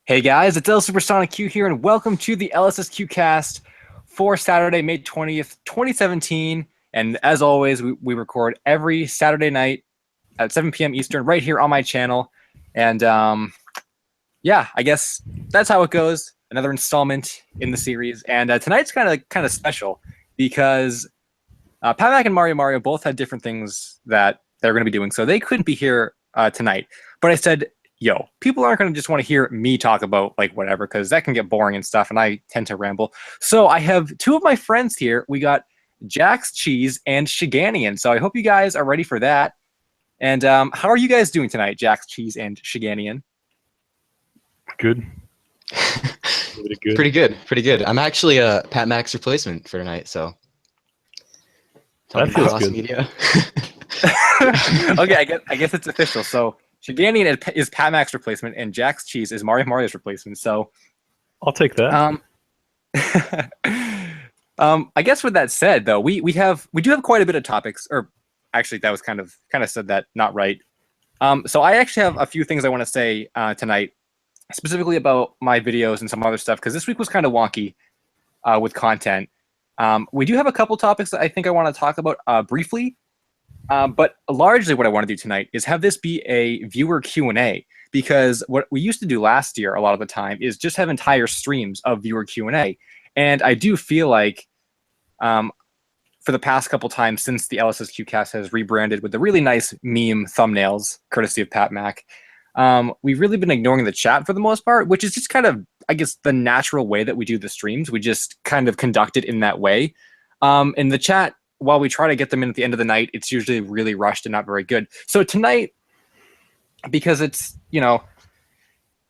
Hey guys, it's LSuperSonicQ here, and welcome to the LSSQCast for Saturday, May 20th, 2017. And as always, we record every Saturday night at 7 p.m. Eastern right here on my channel. And yeah, I guess that's how it goes. Another installment in the series. And tonight's kind of special because Pat Mac and Mario both had different things that they're going to be doing, so they couldn't be here tonight. But I said, yo, people aren't going to just want to hear me talk about like whatever, because that can get boring and stuff, and I tend to ramble. So I have two of my friends here. We got Jax Cheese and Shiganian. So I hope you guys are ready for that. And how are you guys doing tonight, Jax Cheese and Shiganian? Good. Pretty good. I'm actually a Pat Mac's replacement for tonight, so that feels good. Media. Okay, I guess it's official. So Shiganian is Pat Mac's replacement, and Jax Cheese is Mario's replacement. So I'll take that. I guess with that said, though, we do have quite a bit of topics. Or actually, that was kind of said that not right. So I actually have a few things I want to say tonight, specifically about my videos and some other stuff, because this week was kind of wonky with content. We do have a couple topics that I think I want to talk about briefly. But largely what I want to do tonight is have this be a viewer Q&A, because what we used to do last year a lot of the time is just have entire streams of viewer Q&A. And I do feel like for the past couple times since the LSSQcast has rebranded with the really nice meme thumbnails, courtesy of Pat Mac, we've really been ignoring the chat for the most part, which is just kind of, I guess, the natural way that we do the streams. We just kind of conduct it in that way. In the chat, while we try to get them in at the end of the night, it's usually really rushed and not very good. So tonight, because it's, it's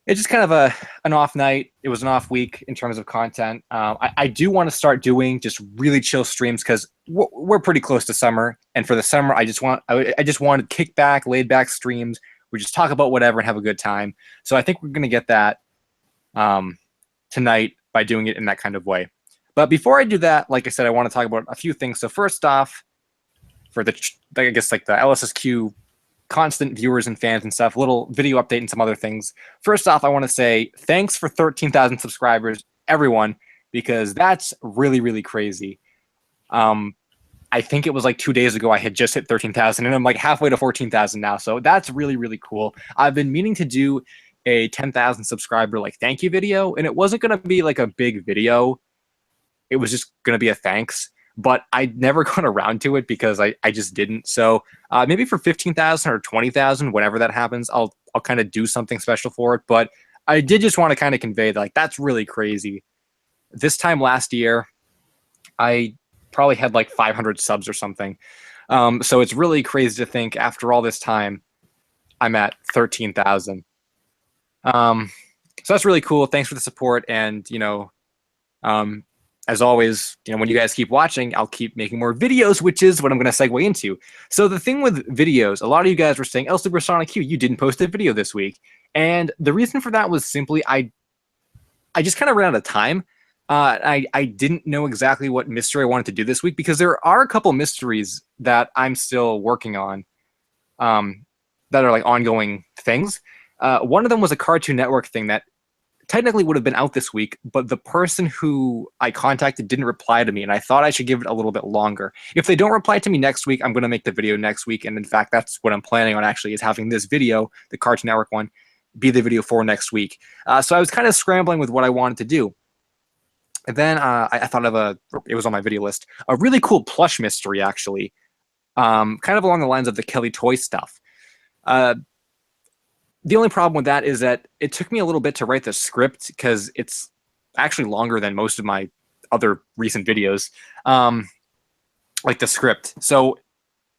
just kind of an off night. It was an off week in terms of content. I do want to start doing just really chill streams, because we're pretty close to summer. And for the summer, I just wanted kick back, laid back streams. We just talk about whatever and have a good time. So I think we're going to get that tonight by doing it in that kind of way. But before I do that, like I said, I want to talk about a few things. So first off, for the LSSQ constant viewers and fans and stuff, a little video update and some other things. First off, I want to say thanks for 13,000 subscribers, everyone, because that's really, really crazy. I think it was like 2 days ago I had just hit 13,000, and I'm like halfway to 14,000 now. So that's really, really cool. I've been meaning to do a 10,000 subscriber thank you video, and it wasn't going to be like a big video. It was just going to be a thanks, but I never got around to it because I just didn't. So maybe for 15,000 or 20,000, whenever that happens, I'll kind of do something special for it. But I did just want to kind of convey that that's really crazy. This time last year, I probably had like 500 subs or something. So it's really crazy to think after all this time, I'm at 13,000. So that's really cool. Thanks for the support. And, as always, when you guys keep watching, I'll keep making more videos, which is what I'm going to segue into. So the thing with videos, a lot of you guys were saying, LSuperSonicQ, you didn't post a video this week. And the reason for that was simply I just kind of ran out of time. I didn't know exactly what mystery I wanted to do this week, because there are a couple mysteries that I'm still working on that are like ongoing things. One of them was a Cartoon Network thing that technically would have been out this week, but the person who I contacted didn't reply to me, and I thought I should give it a little bit longer. If they don't reply to me next week, I'm going to make the video next week, and in fact, that's what I'm planning on actually, is having this video, the Cartoon Network one, be the video for next week. So I was kind of scrambling with what I wanted to do. And then I thought of it was on my video list, a really cool plush mystery, actually, kind of along the lines of the Kelly Toy stuff. The only problem with that is that it took me a little bit to write the script, because it's actually longer than most of my other recent videos, like the script. So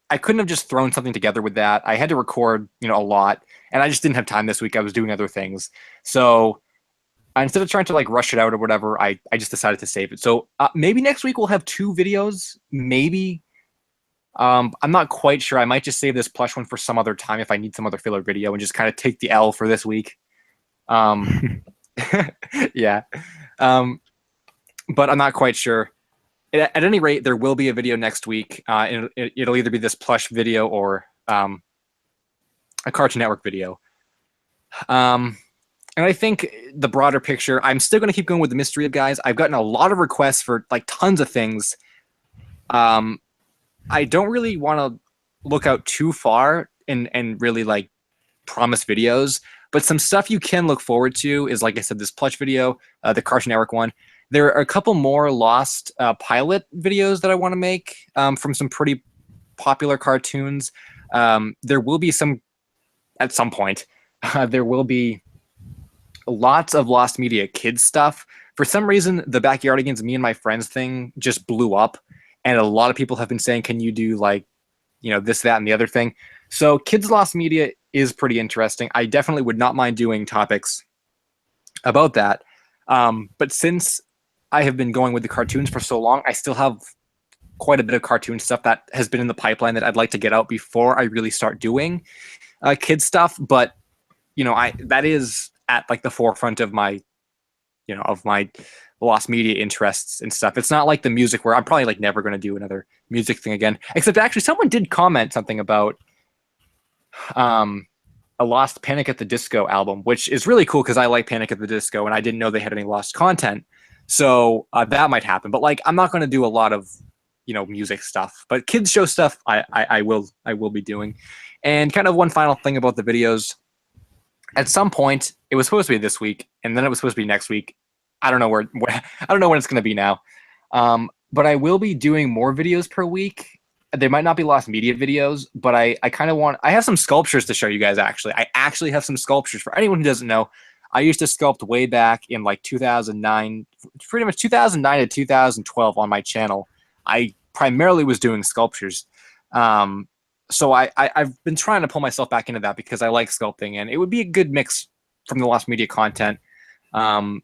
I couldn't have just thrown something together with that. I had to record, a lot, and I just didn't have time this week. I was doing other things. So instead of trying to rush it out or whatever, I just decided to save it. So maybe next week we'll have 2 videos, maybe. I'm not quite sure. I might just save this plush one for some other time if I need some other filler video, and just kind of take the L for this week. Yeah. But I'm not quite sure. At any rate, there will be a video next week. It'll either be this plush video or a Cartoon Network video. And I think the broader picture, I'm still going to keep going with the mystery of guys. I've gotten a lot of requests for like tons of things. I don't really want to look out too far and really like promise videos, but some stuff you can look forward to is, like I said, this plush video, the Cartoon Network one. There are a couple more lost pilot videos that I want to make from some pretty popular cartoons. There will be some, at some point, there will be lots of Lost Media kids stuff. For some reason, the Backyardigans, me and my friends thing just blew up. And a lot of people have been saying, can you do like, this, that, and the other thing? So Kids Lost Media is pretty interesting. I definitely would not mind doing topics about that. But since I have been going with the cartoons for so long, I still have quite a bit of cartoon stuff that has been in the pipeline that I'd like to get out before I really start doing kids stuff. But, that is at like the forefront of my, of my Lost Media interests and stuff. It's not like the music where I'm probably like never going to do another music thing again, except actually someone did comment something about a Lost Panic at the Disco album, which is really cool because I like Panic at the Disco and I didn't know they had any Lost content. So that might happen, but like I'm not going to do a lot of music stuff, but kids show stuff I will be doing. And kind of one final thing about the videos. At some point, it was supposed to be this week, and then it was supposed to be next week. I don't know where I don't know when it's going to be now. But I will be doing more videos per week. They might not be Lost Media videos, but I kind of I have some sculptures to show you guys, actually. I actually have some sculptures. For anyone who doesn't know, I used to sculpt way back in like 2009, pretty much 2009 to 2012 on my channel. I primarily was doing sculptures. So I've been trying to pull myself back into that because I like sculpting, and it would be a good mix from the Lost Media content. So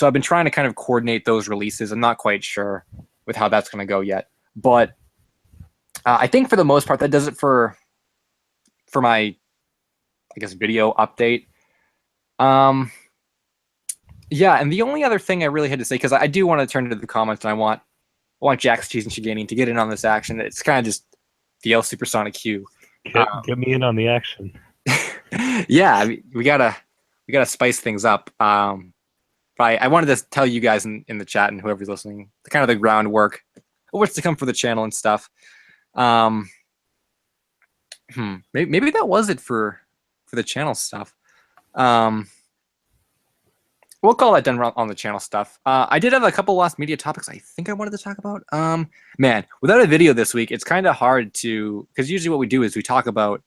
I've been trying to kind of coordinate those releases. I'm not quite sure with how that's going to go yet, but I think for the most part that does it for my, I guess, video update. Yeah, and the only other thing I really had to say, because I do want to turn to the comments, and I want Jax, Cheese, and Shigani to get in on this action. It's kind of just the LSuperSonicQ. Get me in on the action. Yeah, I mean, we gotta spice things up. But I wanted to tell you guys in the chat and whoever's listening, the kind of the groundwork of what's to come for the channel and stuff. Maybe that was it for the channel stuff. We'll call that done on the channel stuff. I did have a couple Lost Media topics I think I wanted to talk about. Man, without a video this week, it's kind of hard to, because usually what we do is we talk about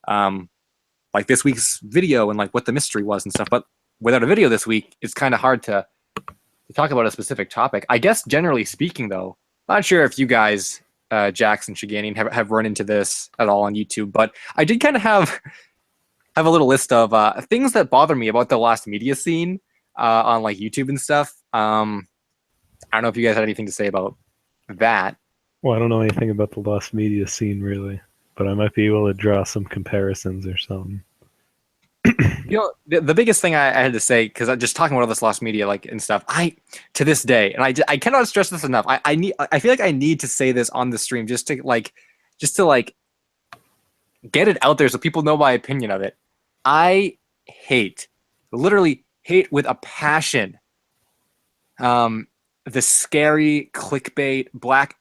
like this week's video and like what the mystery was and stuff. But without a video this week, it's kind of hard to talk about a specific topic. I guess generally speaking, though, not sure if you guys, Jax and Shigani, have run into this at all on YouTube, but I did kind of have a little list of things that bother me about the Lost Media scene on like YouTube and stuff. I don't know if you guys had anything to say about that. Well, I don't know anything about the Lost Media scene really, but I might be able to draw some comparisons or something. The biggest thing I had to say, because I'm just talking about all this Lost Media like and stuff, to this day, and I cannot stress this enough. I feel like I need to say this on the stream just to get it out there so people know my opinion of it. I literally hate with a passion the scary clickbait, black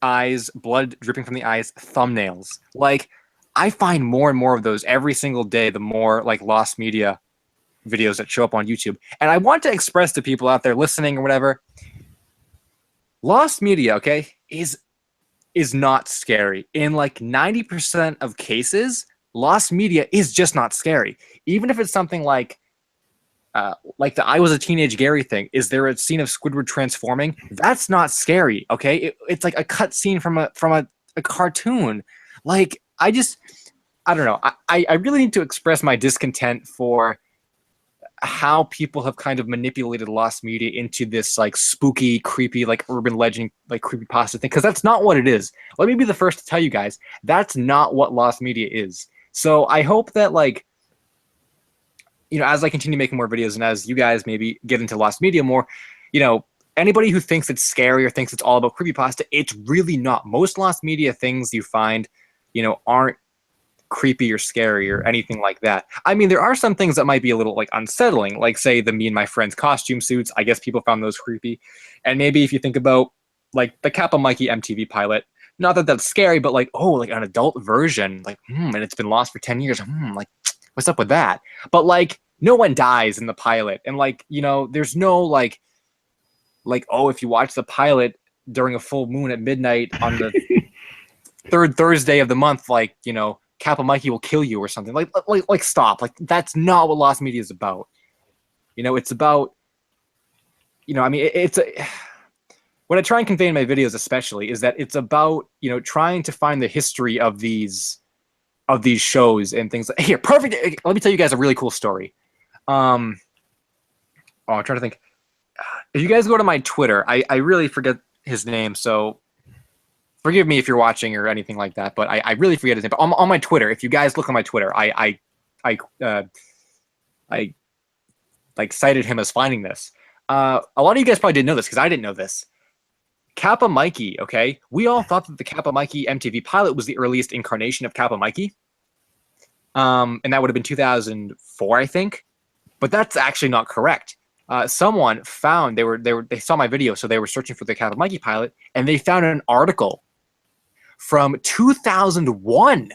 eyes, blood dripping from the eyes thumbnails. Like, I find more and more of those every single day, the more like Lost Media videos that show up on YouTube. And I want to express to people out there listening or whatever, Lost Media, okay, is not scary. In like 90% of cases, Lost Media is just not scary. Even if it's something like the I Was a Teenage Gary thing. Is there a scene of Squidward transforming? That's not scary, okay? It's like a cut scene from a cartoon. Like, I don't know. I really need to express my discontent for how people have kind of manipulated Lost Media into this like spooky, creepy, like urban legend, like creepypasta thing, because that's not what it is. Let me be the first to tell you guys, that's not what Lost Media is. So I hope that, like, as I continue making more videos and as you guys maybe get into Lost Media more, anybody who thinks it's scary or thinks it's all about creepypasta, it's really not. Most Lost Media things you find, aren't creepy or scary or anything like that. I mean, there are some things that might be a little like unsettling, like say the Me and My Friends costume suits. I guess people found those creepy. And maybe if you think about like the Kappa Mikey MTV pilot, not that that's scary, but like, oh, like an adult version, like, and it's been lost for 10 years. Like, what's up with that? But like, no one dies in the pilot. And like, there's no like, oh, if you watch the pilot during a full moon at midnight on the third Thursday of the month, like, Kappa Mikey will kill you or something. Like stop. Like, that's not what Lost Media is about. It's about, I mean, what I try and convey in my videos especially is that it's about, trying to find the history of these shows and things. Here, perfect. Let me tell you guys a really cool story. I'm trying to think. If you guys go to my Twitter, I really forget his name, so forgive me if you're watching or anything like that, but I really forget his name. But on my Twitter, if you guys look on my Twitter, I like cited him as finding this. A lot of you guys probably didn't know this because I didn't know this. Kappa Mikey, okay? We all thought that the Kappa Mikey MTV pilot was the earliest incarnation of Kappa Mikey. And that would have been 2004, I think. But that's actually not correct. Someone found they saw my video, so they were searching for the Kappa Mikey pilot, and they found an article from 2001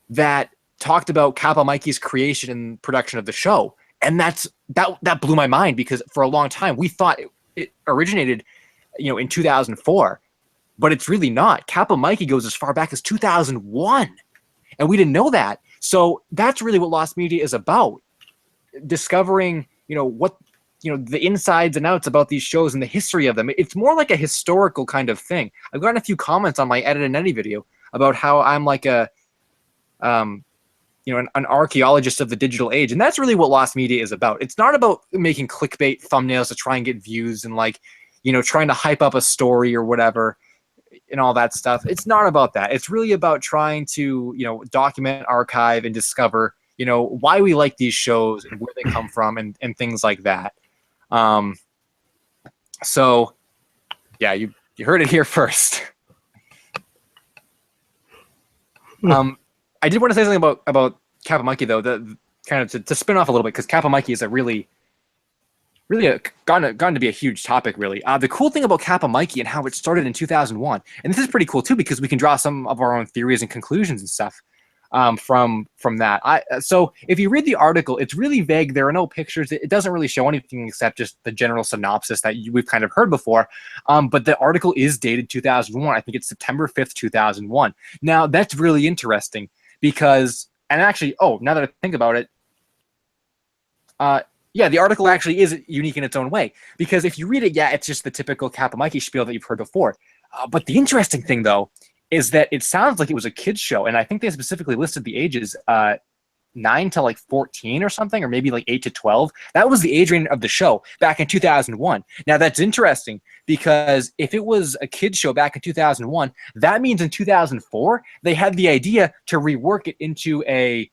that talked about Kappa Mikey's creation and production of the show. And that blew my mind because for a long time we thought it originated, in 2004, but it's really not. Kappa Mikey goes as far back as 2001, and we didn't know that. So that's really what Lost Media is about, discovering, what, the insides and outs about these shows and the history of them. It's more like a historical kind of thing. I've gotten a few comments on my Edit and Eddy video about how I'm like an archaeologist of the digital age. And that's really what Lost Media is about. It's not about making clickbait thumbnails to try and get views and like, trying to hype up a story or whatever and all that stuff. It's not about that. It's really about trying to, document, archive, and discover, why we like these shows and where they come from and things like that. So yeah, you heard it here first. I did want to say something about Kappa Mikey though, the kind of to spin off a little bit, because Kappa Mikey is a really gotten to be a huge topic, really. The cool thing about Kappa Mikey and how it started in 2001, and this is pretty cool too, because we can draw some of our own theories and conclusions and stuff from that. So if you read the article, it's really vague. There are no pictures. It doesn't really show anything except just the general synopsis that we've kind of heard before. But the article is dated 2001. I think it's September 5th, 2001. Now, that's really interesting because, and actually, now that I think about it, yeah, the article actually is unique in its own way, because if you read it, yeah, it's just the typical Kappa Mikey spiel that you've heard before. But the interesting thing, though, is that it sounds like it was a kid's show, and I think they specifically listed the ages 9 to like 14 or something, or maybe like 8 to 12. That was the age range of the show back in 2001. Now, that's interesting because if it was a kid's show back in 2001, that means in 2004 they had the idea to rework it into a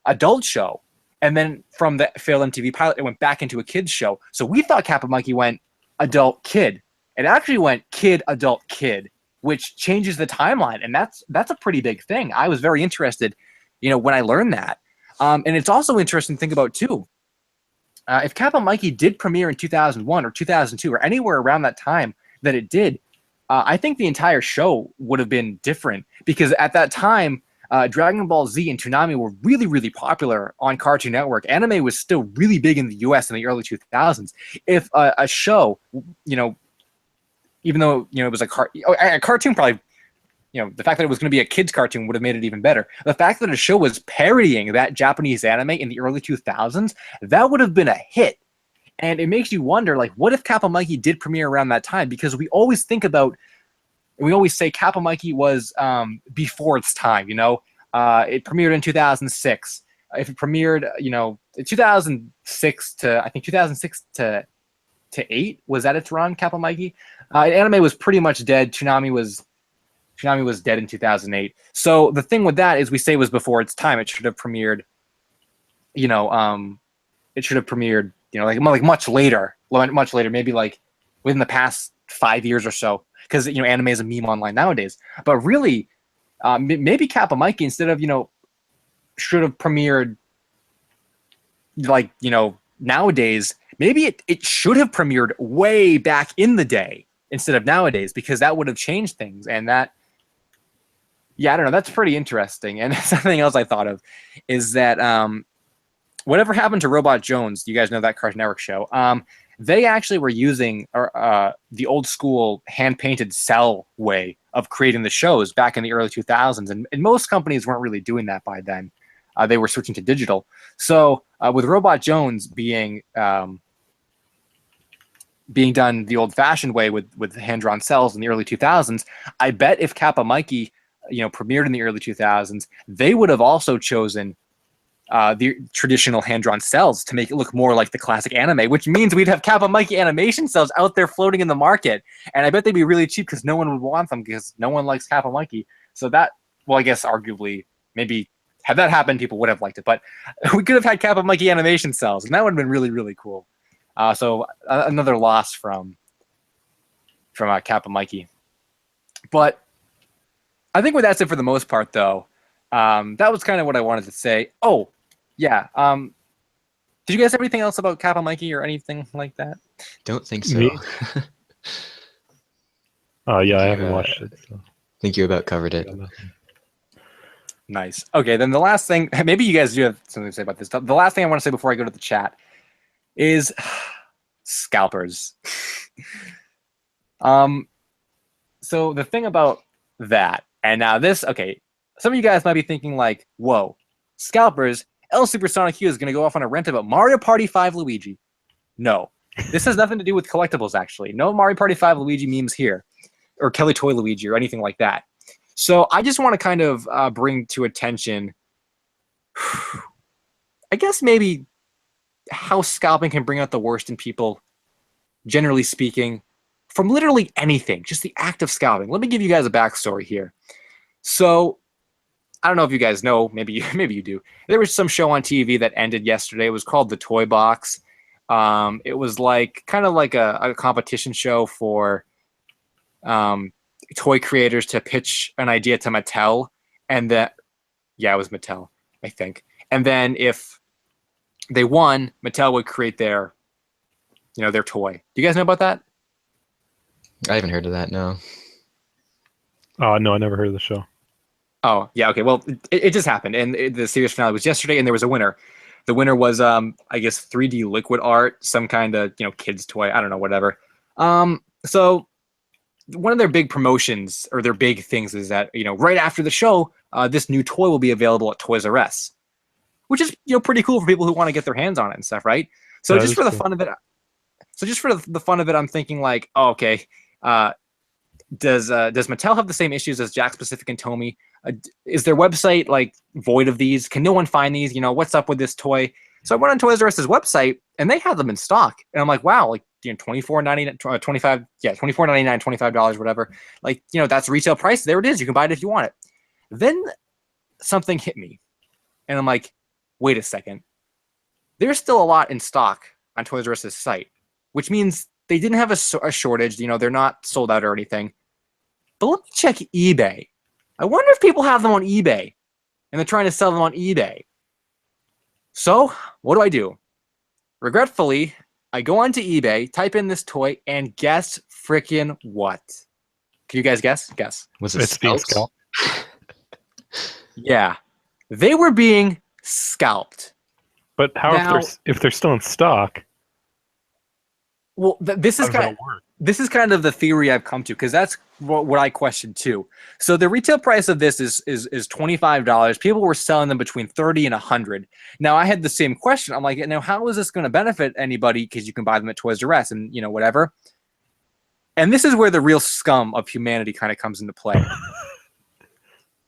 adult show. And then from the failed MTV pilot, it went back into a kid's show. So we thought Kappa Mikey went adult kid. It actually went kid adult kid, which changes the timeline, and that's a pretty big thing. I was very interested, when I learned that. And it's also interesting to think about too. If Kappa Mikey did premiere in 2001 or 2002 or anywhere around that time that it did, I think the entire show would have been different, because at that time, Dragon Ball Z and Toonami were really, really popular on Cartoon Network. Anime was still really big in the US in the early 2000s. If a show, even though, it was a cartoon, probably, the fact that it was going to be a kid's cartoon would have made it even better. The fact that a show was parodying that Japanese anime in the early 2000s, that would have been a hit. And it makes you wonder, like, what if Kappa Mikey did premiere around that time? Because we always think about, we always say Kappa Mikey was before its time, it premiered in 2006. If it premiered, 2006 to, I think 2006 to 8 was at its run, Kappa Mikey. Anime was pretty much dead. Toonami was dead in 2008. So the thing with that is we say it was before its time. It should have premiered, like much later, maybe like within the past 5 years or so, because anime is a meme online nowadays. But really, maybe Kappa Mikey, instead of, should have premiered like, nowadays, maybe it should have premiered way back in the day instead of nowadays, because that would have changed things. And that, yeah, I don't know, that's pretty interesting. And something else I thought of is that whatever happened to Robot Jones, you guys know that Cartoon Network show, they actually were using the old school hand-painted cell way of creating the shows back in the early 2000s. And most companies weren't really doing that by then. They were switching to digital. So with Robot Jones being done the old-fashioned way with hand-drawn cells in the early 2000s, I bet if Kappa Mikey, premiered in the early 2000s, they would have also chosen the traditional hand-drawn cells to make it look more like the classic anime, which means we'd have Kappa Mikey animation cells out there floating in the market. And I bet they'd be really cheap because no one would want them because no one likes Kappa Mikey. So that, well, I guess arguably, maybe had that happened, people would have liked it. But we could have had Kappa Mikey animation cells, and that would have been really, really cool. So another loss from Kappa Mikey. But I think that's it for the most part, though. That was kind of what I wanted to say. Oh, yeah. Did you guys have anything else about Kappa Mikey or anything like that? Don't think so. Me? Yeah, I haven't watched it. So. I think you about covered it. Nice. Okay, then the last thing, maybe you guys do have something to say about this. The last thing I want to say before I go to the chat is scalpers. So the thing about that, and now this, okay, some of you guys might be thinking like, whoa, scalpers, LSuperSonicQ is going to go off on a rant about Mario Party 5 Luigi. No, this has nothing to do with collectibles, actually. No Mario Party 5 Luigi memes here, or Kelly Toy Luigi, or anything like that. So I just want to kind of bring to attention, I guess maybe how scalping can bring out the worst in people, generally speaking, from literally anything, just the act of scalping. Let me give you guys a backstory here. So I don't know if you guys know, maybe you do. There was some show on TV that ended yesterday. It was called The Toy Box. It was like kind of like a competition show for toy creators to pitch an idea to Mattel, and that, yeah, it was Mattel, I think. And then if they won, Mattel would create their toy. Do you guys know about that? I haven't heard of that, no. Oh, no, I never heard of the show. Oh, yeah, okay. Well, it just happened, and the series finale was yesterday, and there was a winner. The winner was, I guess, 3D liquid art, some kind of, kids toy. I don't know, whatever. So one of their big promotions, or their big things, is that, right after the show, this new toy will be available at Toys R Us, which is, pretty cool for people who want to get their hands on it and stuff, right? So That just is for the cool. fun of it, I'm thinking like, oh, okay, does Mattel have the same issues as Jack Pacific and Tomy? Is their website like void of these? Can no one find these? What's up with this toy? So I went on Toys R Us's website, and they have them in stock, and I'm like, wow, like $24.99, $24.99, $25, whatever. Like, that's retail price. There it is. You can buy it if you want it. Then something hit me, and I'm like, wait a second. There's still a lot in stock on Toys R Us's site, which means they didn't have a shortage. They're not sold out or anything. But let me check eBay. I wonder if people have them on eBay, and they're trying to sell them on eBay. So what do? Regretfully, I go onto eBay, type in this toy, and guess freaking what? Can you guys guess? Guess. Was it It's being scalped? scalped. Yeah. They were being scalped. But how Now- if they're still in stock? Well, this is How does kind that work? this is kind of the theory I've come to, because that's what I questioned too. So the retail price of this is $25. People were selling them between $30 and $100. Now I had the same question. I'm like, now how is this going to benefit anybody? Because you can buy them at Toys R Us and whatever. And this is where the real scum of humanity kind of comes into play.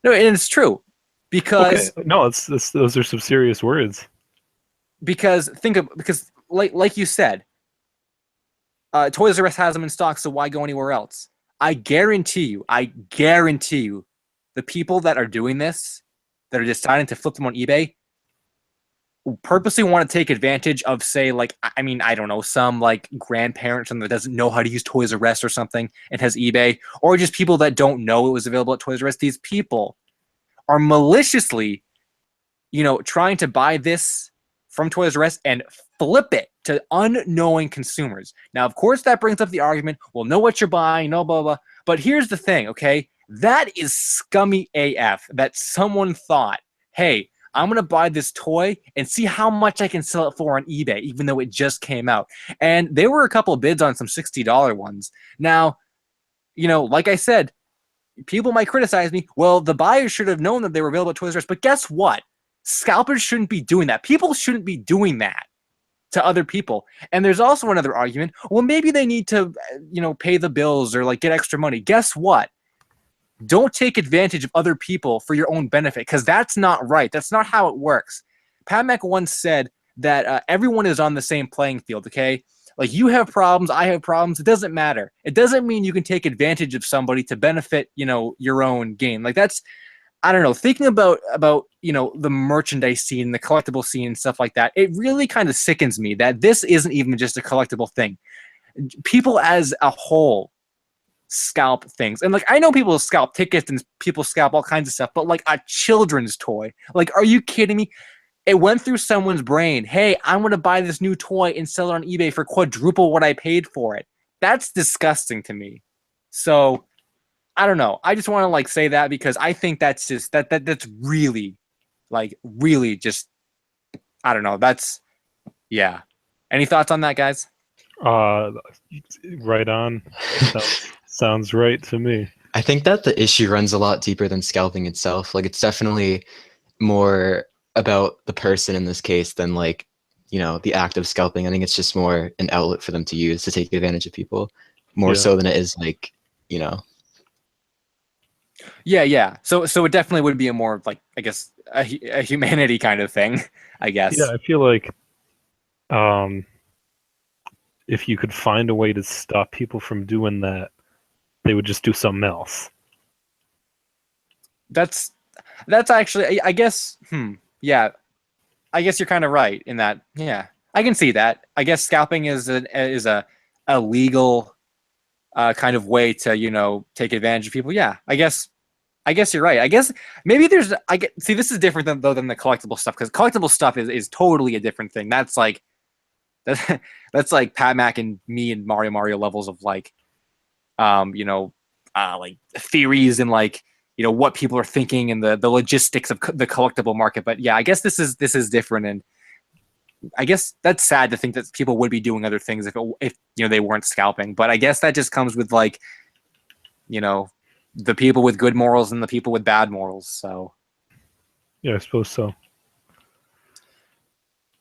No, and it's true, because Okay. No, those are some serious words. because like you said, Toys R Us has them in stock, so why go anywhere else? I guarantee you, the people that are doing this, that are deciding to flip them on eBay, purposely want to take advantage of, say, like, I mean, I don't know, some like grandparent that doesn't know how to use Toys R Us or something and has eBay, or just people that don't know it was available at Toys R Us. These people are maliciously, trying to buy this from Toys R Us and flip it to unknowing consumers. Now, of course, that brings up the argument, well, know what you're buying, no, blah, blah. But here's the thing, okay? That is scummy AF that someone thought, hey, I'm going to buy this toy and see how much I can sell it for on eBay, even though it just came out. And there were a couple of bids on some $60 ones. Now, like I said, people might criticize me. Well, the buyers should have known that they were available at Toys R Us. But guess what? Scalpers shouldn't be doing that. People shouldn't be doing that to other people. And there's also another argument. Well, maybe they need to, pay the bills or like get extra money. Guess what? Don't take advantage of other people for your own benefit, because that's not right. That's not how it works. Pat Mac once said that everyone is on the same playing field, okay? Like, you have problems, I have problems. It doesn't matter. It doesn't mean you can take advantage of somebody to benefit, your own gain. Like, that's, I don't know, thinking about the merchandise scene, the collectible scene and stuff like that, it really kind of sickens me that this isn't even just a collectible thing. People as a whole scalp things. And like, I know people scalp tickets and people scalp all kinds of stuff, but like a children's toy, like, are you kidding me? It went through someone's brain, hey, I'm going to buy this new toy and sell it on eBay for quadruple what I paid for it. That's disgusting to me. So I don't know. I just want to like say that, because I think that's just that's really just, I don't know. That's, yeah. Any thoughts on that, guys? Right on. Sounds right to me. I think that the issue runs a lot deeper than scalping itself. Like, it's definitely more about the person in this case than like, the act of scalping. I think it's just more an outlet for them to use to take advantage of people, more so than it is like, Yeah. So it definitely would be a more like, I guess, a humanity kind of thing, I guess. Yeah, I feel like if you could find a way to stop people from doing that, they would just do something else. That's actually, I guess, yeah, I guess you're kind of right in that. Yeah, I can see that. I guess scalping is a legal kind of way to, take advantage of people. Yeah, I guess you're right. I guess maybe there's, see, this is different than the collectible stuff, because collectible stuff is totally a different thing. That's like, that's like Pat Mac and me and Mario levels of like, like theories and like, what people are thinking and the logistics of the collectible market. But yeah, I guess this is different, and I guess that's sad to think that people would be doing other things if they weren't scalping. But I guess that just comes with like, the people with good morals and the people with bad morals. So yeah, I suppose so.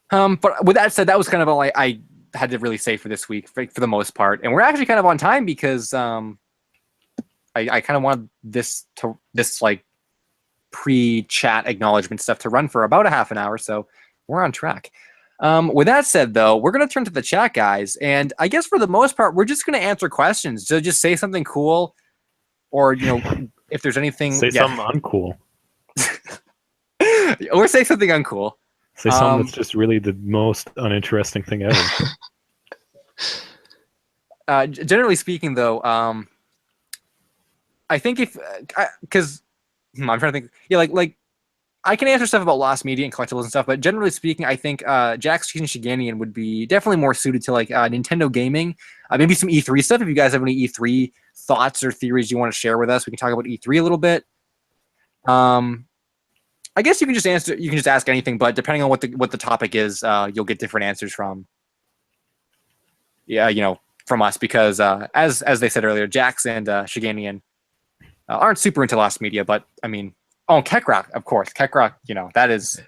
But with that said, that was kind of all I had to really say for this week, for the most part. And we're actually kind of on time, because I kind of wanted this like pre-chat acknowledgement stuff to run for about a half an hour, so we're on track. With that said, though, we're going to turn to the chat, guys, and I guess for the most part, we're just going to answer questions. So just say something cool, or if there's anything, say something uncool, or say something uncool. Say something that's just really the most uninteresting thing ever. Generally speaking, though, I think because I'm trying to think, yeah, like I can answer stuff about lost media and collectibles and stuff, but generally speaking, I think Jack's and Shiganian would be definitely more suited to like Nintendo gaming, maybe some E3 stuff. If you guys have any E3 thoughts or theories you want to share with us, we can talk about E3 a little bit. I guess you can just answer. You can just ask anything, but depending on what the topic is, you'll get different answers from. Yeah, from us, because as they said earlier, Jax and Shiganian aren't super into lost media, but I mean, Kekrock, of course, Kekrock. That is.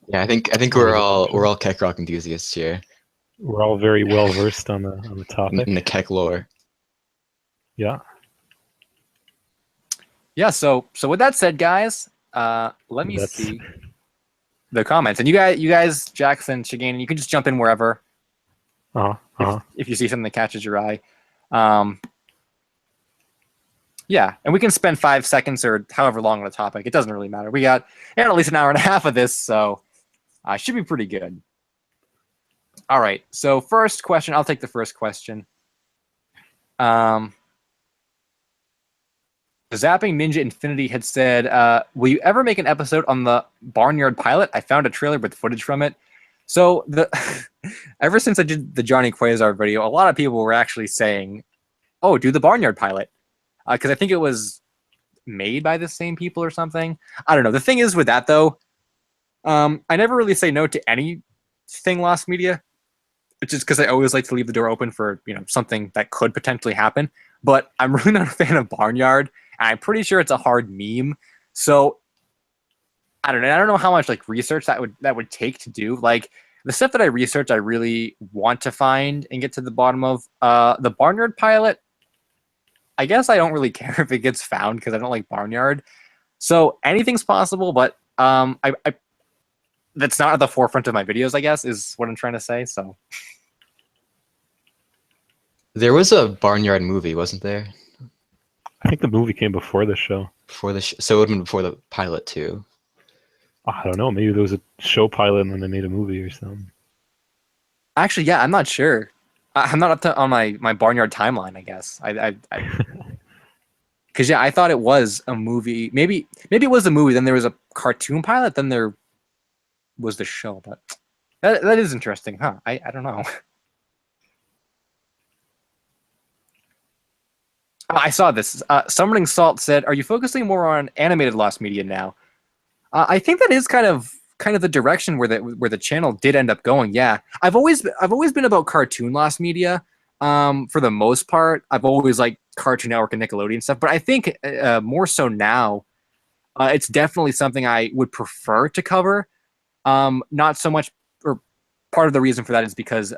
Yeah, I think we're all Kekrock enthusiasts here. We're all very well versed on the topic in the Kek lore. Yeah. Yeah, so with that said, guys, let me see the comments. And you guys, Jackson, Shiganian, you can just jump in wherever. If you see something that catches your eye. Yeah, and we can spend 5 seconds or however long on a topic. It doesn't really matter. We got at least an hour and a half of this, so should be pretty good. All right, so first question. I'll take the first question. Zapping Ninja Infinity had said, will you ever make an episode on the Barnyard pilot? I found a trailer with footage from it. So ever since I did the Johnny Quasar video, a lot of people were actually saying, oh, do the Barnyard pilot. Because I think it was made by the same people or something. I don't know. The thing is with that, though, I never really say no to anything Lost Media. It's just because I always like to leave the door open for something that could potentially happen. But I'm really not a fan of Barnyard, and I'm pretty sure it's a hard meme. So I don't know. I don't know how much like research that would take to do. Like the stuff that I research, I really want to find and get to the bottom of. The Barnyard pilot, I guess I don't really care if it gets found because I don't like Barnyard. So anything's possible, but I that's not at the forefront of my videos, I guess, is what I'm trying to say. So There was a Barnyard movie, wasn't there? I think the movie came before the show. Before the so it would have been before the pilot too. I don't know. Maybe there was a show pilot and then they made a movie or something. actually, yeah, I'm not sure. I'm not up to on my Barnyard timeline, I guess. Because yeah, I thought it was a movie. Maybe it was a movie. Then there was a cartoon pilot. Then there was the show. But that is interesting, huh? I don't know. I saw this. Summoning Salt said, "Are you focusing more on animated Lost Media now?" I think that is kind of the direction where the channel did end up going. Yeah, I've always been about cartoon Lost Media. For the most part, I've always liked Cartoon Network and Nickelodeon stuff, but I think more so now, it's definitely something I would prefer to cover. Not so much, or part of the reason for that is because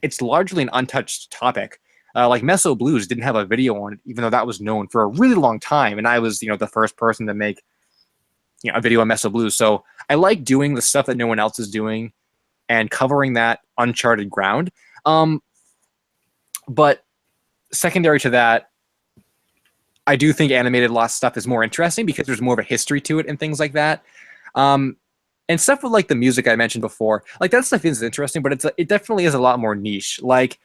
it's largely an untouched topic. Like Meso Blues didn't have a video on it, even though that was known for a really long time, and I was the first person to make a video on Meso Blues. So I like doing the stuff that no one else is doing and covering that uncharted ground. But secondary to that, I do think animated Lost stuff is more interesting because there's more of a history to it and things like that. And stuff with like the music I mentioned before, like that stuff is interesting, but it definitely is a lot more niche. Like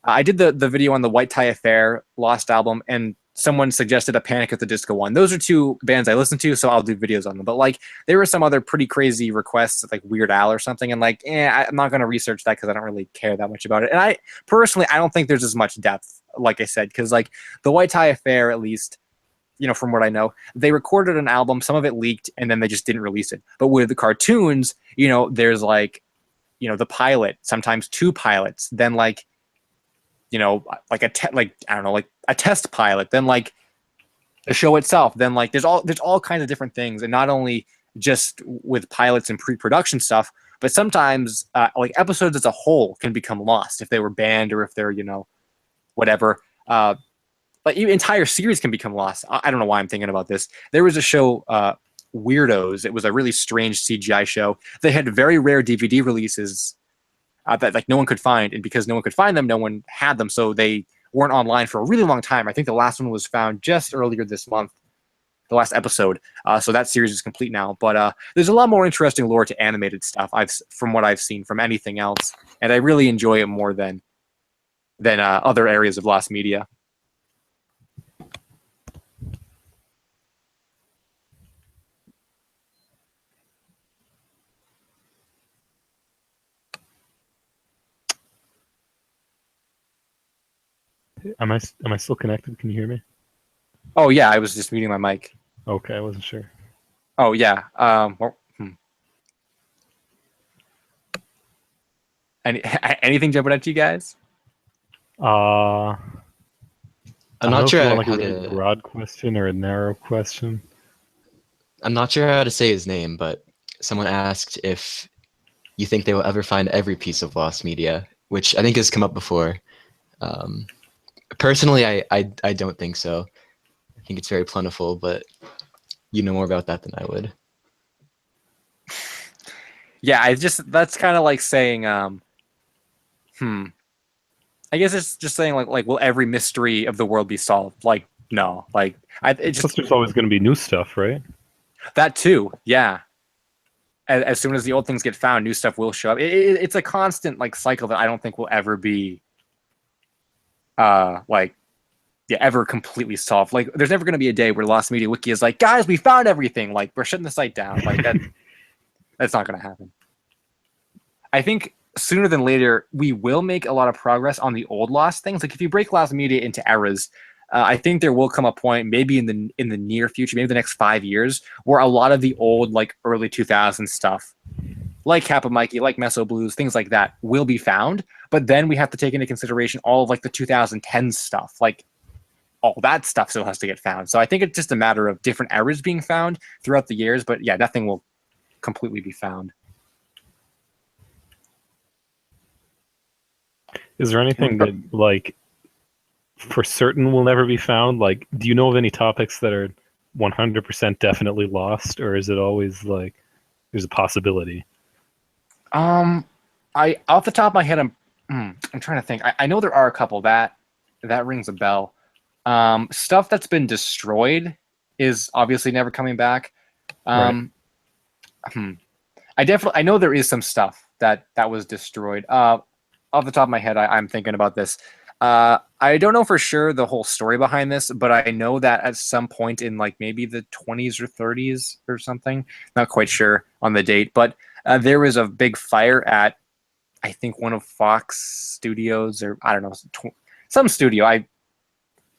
I did the video on the White Tie Affair Lost album, and someone suggested a Panic at the Disco one. Those are two bands I listen to, so I'll do videos on them. But like there were some other pretty crazy requests, like Weird Al or something, and like I'm not going to research that because I don't really care that much about it. And I personally, I don't think there's as much depth, like I said, because like the White Tie Affair, at least, from what I know, they recorded an album, some of it leaked, and then they just didn't release it. But with the cartoons, there's like, the pilot, sometimes two pilots, then like, like I don't know, like a test pilot, then like the show itself, then like there's all kinds of different things, and not only just with pilots and pre-production stuff, but sometimes like episodes as a whole can become lost if they were banned or if they're whatever. Like even entire series can become lost. I don't know why I'm thinking about this. There was a show, Weirdos. It was a really strange CGI show. They had very rare DVD releases that like no one could find, and because no one could find them, no one had them, so they weren't online for a really long time. I think the last one was found just earlier this month, the last episode. So that series is complete now. But there's a lot more interesting lore to animated stuff from what I've seen from anything else, and I really enjoy it more than other areas of Lost Media. Am I still connected? Can you hear me? Oh yeah, I was just muting my mic. Okay, I wasn't sure. Oh yeah. Anything jumping at you guys? I'm not sure like how a really to. broad question or a narrow question. I'm not sure how to say his name, but someone asked if you think they will ever find every piece of Lost Media, which I think has come up before. Personally, I don't think so. I think it's very plentiful, but you know more about that than I would. Yeah, that's kind of like saying, I guess it's just saying like will every mystery of the world be solved? Like No, like it Plus, just there's always going to be new stuff, right? that too. Yeah. As soon as the old things get found, new stuff will show up. It's a constant like cycle that I don't think will ever be like yeah ever completely solved. Like there's never going to be a day where Lost Media Wiki is like, guys, we found everything. Like we're shutting the site down. Like that's not going to happen. I think sooner than later we will make a lot of progress on the old Lost things. Like if you break Lost Media into eras, I think there will come a point, maybe in the near future, maybe the next 5 years, where a lot of the old like early 2000s stuff, like Kappa Mikey, like Meso Blues, things like that, will be found. But then we have to take into consideration all of like the 2010s stuff, like all that stuff still has to get found. So I think it's just a matter of different eras being found throughout the years. But yeah, nothing will completely be found. Is there anything that, like, for certain will never be found? Like, do you know of any topics that are 100% definitely lost, or is it always like there's a possibility? I off the top of my head, I'm trying to think. I know there are a couple that rings a bell. Stuff that's been destroyed is obviously never coming back. Right. I know there is some stuff that was destroyed. Off the top of my head, I'm thinking about this. I don't know for sure the whole story behind this, but I know that at some point in like maybe the 20s or 30s or something, not quite sure on the date, but there was a big fire at, I think, one of Fox Studios, or I don't know, some studio. I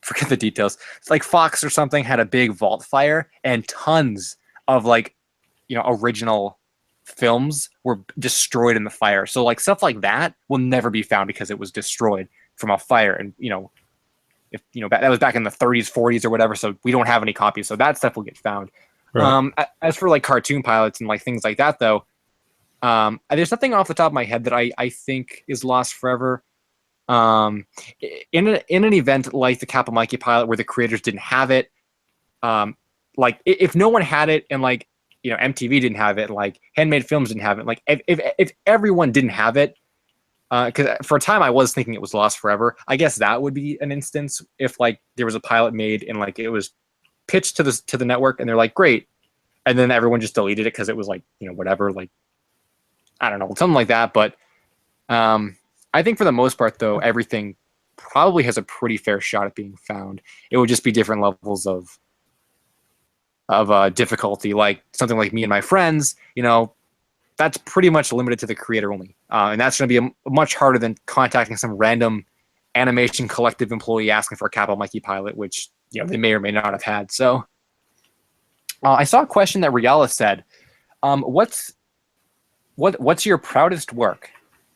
forget the details. It's like Fox or something had a big vault fire, and tons of like, original films were destroyed in the fire. So like stuff like that will never be found because it was destroyed from a fire. And if that was back in the 30s, 40s or whatever, so we don't have any copies, so that stuff will get found. Right. As for like cartoon pilots and like things like that though, there's nothing off the top of my head that I think is lost forever. In an event like the Kappa Mikey pilot where the creators didn't have it, like if no one had it, and like MTV didn't have it, like Handmade Films didn't have it, like if everyone didn't have it, because for a time I was thinking it was lost forever. I guess that would be an instance if like there was a pilot made and like it was pitched to the network and they're like, great, and then everyone just deleted it because it was like whatever, like I don't know, something like that. But I think for the most part though, everything probably has a pretty fair shot at being found. It would just be different levels of difficulty. Like something like Me and My Friends, that's pretty much limited to the creator only. And that's going to be much harder than contacting some random animation collective employee asking for a Kappa Mikey pilot, which they may or may not have had. So I saw a question that Riala said, what's your proudest work?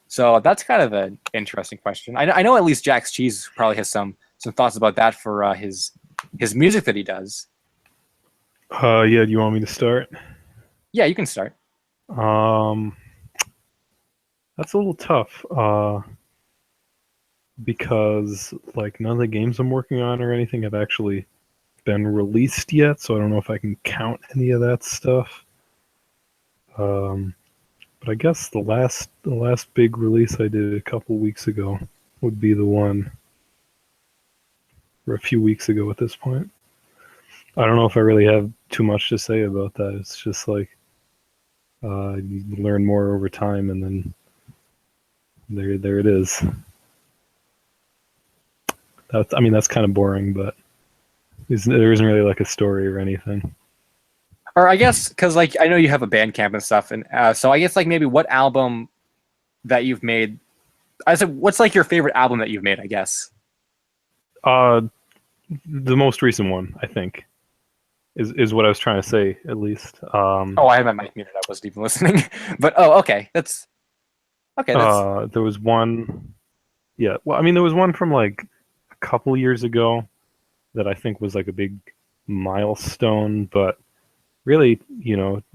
So that's kind of an interesting question. I know at least Jack's Cheese probably has some thoughts about that for his music that he does. Yeah, do you want me to start? Yeah, you can start. That's a little tough. Because like none of the games I'm working on or anything have actually been released yet, so I don't know if I can count any of that stuff. But I guess the last big release I did a couple weeks ago would be the one, or a few weeks ago at this point. I don't know if I really have too much to say about that. It's just like you learn more over time, and then there it is. That's kind of boring, but there isn't really like a story or anything. Or I guess because like I know you have a Bandcamp and stuff, and so I guess like maybe what album that you've made. I said, what's like your favorite album that you've made? I guess. The most recent one, I think, is what I was trying to say, at least. I had my mic muted. I wasn't even listening. But okay, that's okay. There was one. Yeah, well, there was one from like a couple years ago that I think was like a big milestone, but really,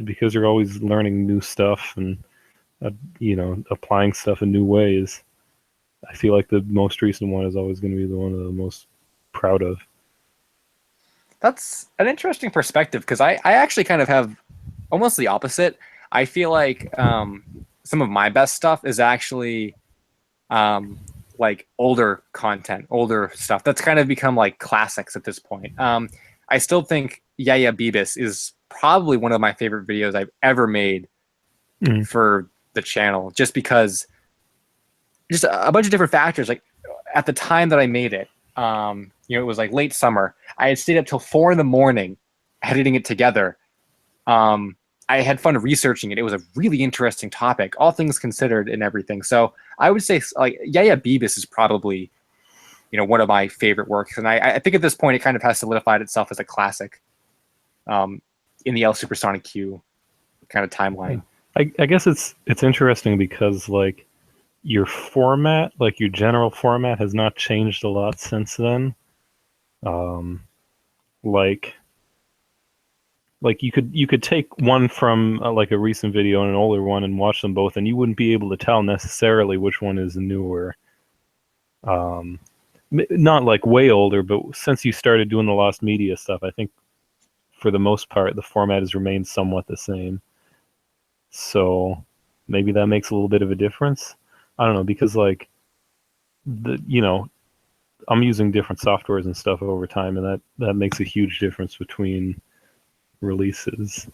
because you're always learning new stuff and applying stuff in new ways, I feel like the most recent one is always going to be the one I'm the most proud of. That's an interesting perspective because I actually kind of have almost the opposite. I feel like some of my best stuff is actually like like older content, older stuff that's kind of become like classics at this point. I still think Yeah Yeah Beavis is probably one of my favorite videos I've ever made for the channel, just because just a bunch of different factors. Like at the time that I made it, it was like late summer. I had stayed up till 4 a.m. editing it together. I had fun researching it. It was a really interesting topic, all things considered and everything. So I would say like Yeah Yeah Beavis is probably, one of my favorite works. And I think at this point it kind of has solidified itself as a classic in the LSuperSonicQ kind of timeline. I guess it's interesting because like your format, like your general format, has not changed a lot since then. Like you could take one from like a recent video and an older one and watch them both, and you wouldn't be able to tell necessarily which one is newer. Not like way older, but since you started doing the lost media stuff, I think for the most part the format has remained somewhat the same. So maybe that makes a little bit of a difference. I don't know, because like I'm using different softwares and stuff over time, and that makes a huge difference between releases.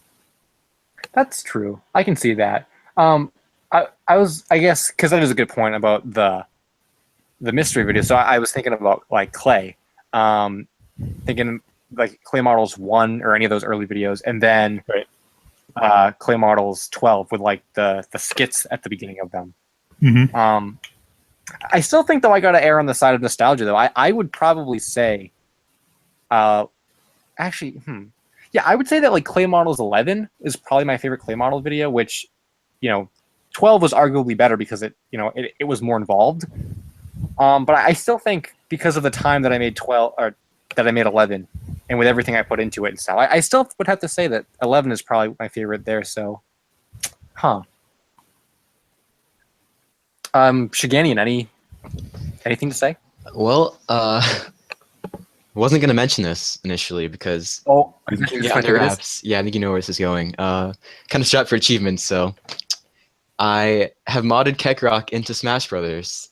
That's true. I can see that. I guess because that is a good point about the mystery video. So I was thinking about like Clay, thinking like Clay Models 1 or any of those early videos, and then Clay Models 12 with like the skits at the beginning of them. Mm-hmm. I still think though I gotta err on the side of nostalgia though. I would probably say, I would say that like Clay Models 11 is probably my favorite Clay Model video, which 12 was arguably better because it was more involved. But I still think because of the time that I made 12 or that I made 11, and with everything I put into it and stuff, I still would have to say that 11 is probably my favorite there. So, Shiganian, anything to say? Well, wasn't gonna mention this initially because under wraps. Yeah, I think you know where this is going. Kind of strapped for achievements, so I have modded Kekrok into Smash Brothers,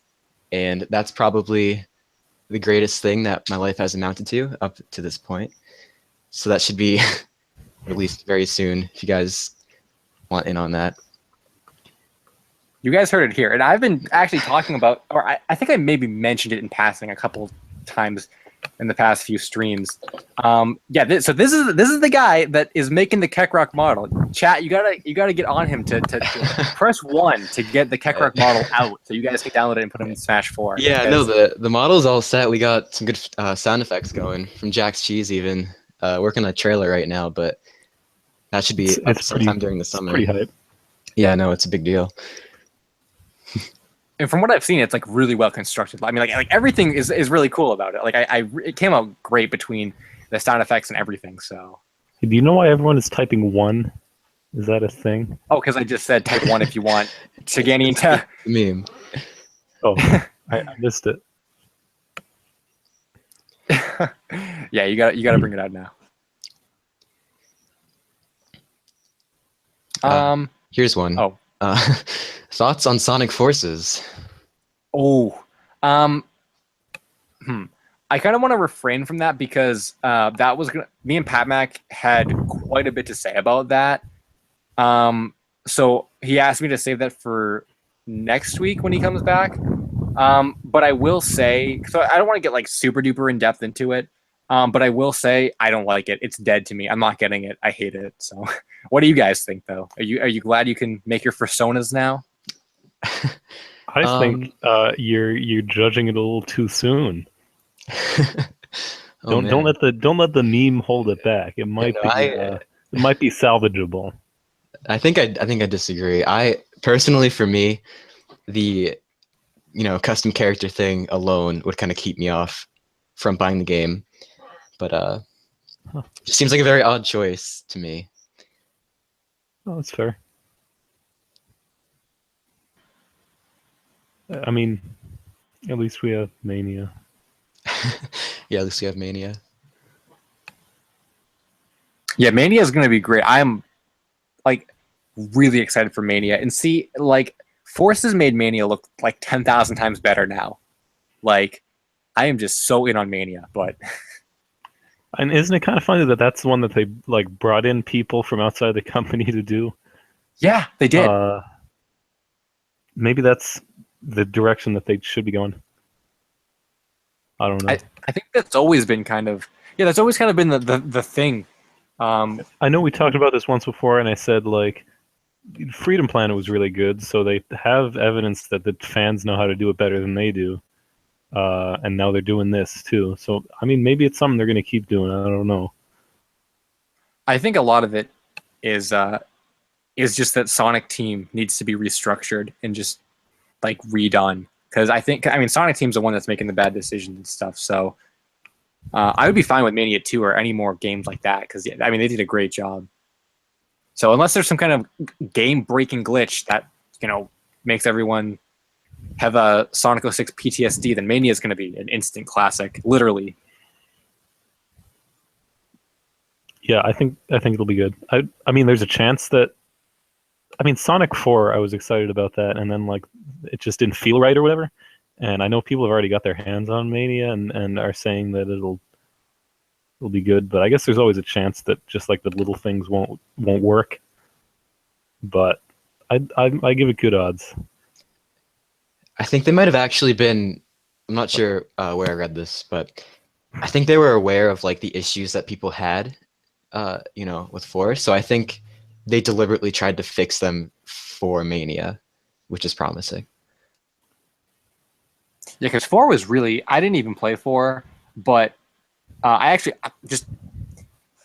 and that's probably the greatest thing that my life has amounted to up to this point. So that should be released very soon if you guys want in on that. You guys heard it here, and I've been actually talking about, or I think I maybe mentioned it in passing a couple times in the past few streams. So this is the guy that is making the Kekrok model. Chat, you gotta get on him to press 1 to get the Kekrok model out, so you guys can download it and put him in Smash 4. Yeah, no, the model's all set. We got some good sound effects going from Jack's Cheese even. Working on a trailer right now, but that should be up sometime during the summer. Pretty hype. Yeah, no, it's a big deal. And from what I've seen, it's like really well constructed. I mean, like everything is really cool about it. Like it came out great between the sound effects and everything. So, do you know why everyone is typing 1? Is that a thing? Oh, because I just said type 1 if you want Shiganian to meme. Oh, I missed it. Yeah, you got bring it out now. Here's one. Oh. Thoughts on Sonic Forces? Oh, I kind of want to refrain from that because that was me and Pat Mac had quite a bit to say about that. So he asked me to save that for next week when he comes back. But I will say, so I don't want to get like super duper in depth into it. But I will say I don't like it. It's dead to me. I'm not getting it. I hate it. So, what do you guys think though? Are you glad you can make your personas now? I think you're judging it a little too soon. Don't let the meme hold it back. It might be salvageable. I think I disagree. I personally, for me, the custom character thing alone would kind of keep me off from buying the game. But it seems like a very odd choice to me. Oh, that's fair. I mean, at least we have Mania. Yeah, at least we have Mania. Yeah, Mania is going to be great. I'm like really excited for Mania, and see like Forces made Mania look like 10,000 times better now. Like, I am just so in on Mania, but And isn't it kind of funny that that's the one that they like brought in people from outside the company to do? yeah, they did. Maybe that's the direction that they should be going. I don't know. I think that's always been kind of that's always kind of been the thing. I know we talked about this once before, and I said like Freedom Planet was really good, so they have evidence that the fans know how to do it better than they do. And now they're doing this too. So I mean, maybe it's something they're going to keep doing. I don't know. I think a lot of it is just that Sonic Team needs to be restructured and just like redone. Because I mean, Sonic Team's the one that's making the bad decisions and stuff. So I would be fine with Mania 2 or any more games like that. Because I mean, they did a great job. So unless there's some kind of game-breaking glitch that makes everyone have a Sonic 06 PTSD, then Mania is going to be an instant classic, literally. Yeah, I think it'll be good. I mean, there's a chance that. I mean, Sonic 4, I was excited about that, and then like it just didn't feel right or whatever. And I know people have already got their hands on Mania and are saying that it'll be good, but I guess there's always a chance that just like the little things won't work. But I give it good odds. I think they might have actually been. I'm not sure where I read this, but I think they were aware of like the issues that people had, with 4. So I think they deliberately tried to fix them for Mania, which is promising. Yeah, because 4 was really. I didn't even play 4, but I actually just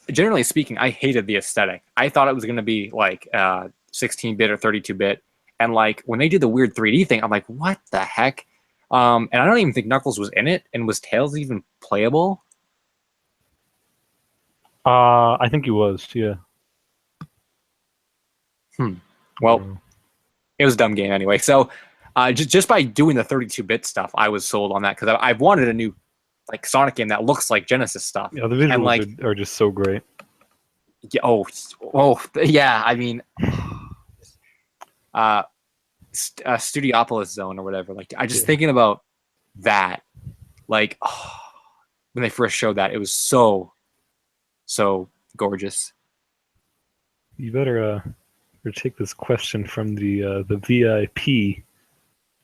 generally speaking, I hated the aesthetic. I thought it was going to be like 16-bit or 32-bit, and like when they did the weird 3D thing, I'm like, what the heck? And I don't even think Knuckles was in it, and was Tails even playable? I think he was, yeah. Well, it was a dumb game anyway. So just by doing the 32-bit stuff, I was sold on that because I've wanted a new like Sonic game that looks like Genesis stuff. Yeah, the visuals and, like, are just so great. Yeah, yeah. I mean, Studiopolis Zone or whatever. Like, I just thinking about that. Like, when they first showed that, it was so gorgeous. You better take this question from the VIP.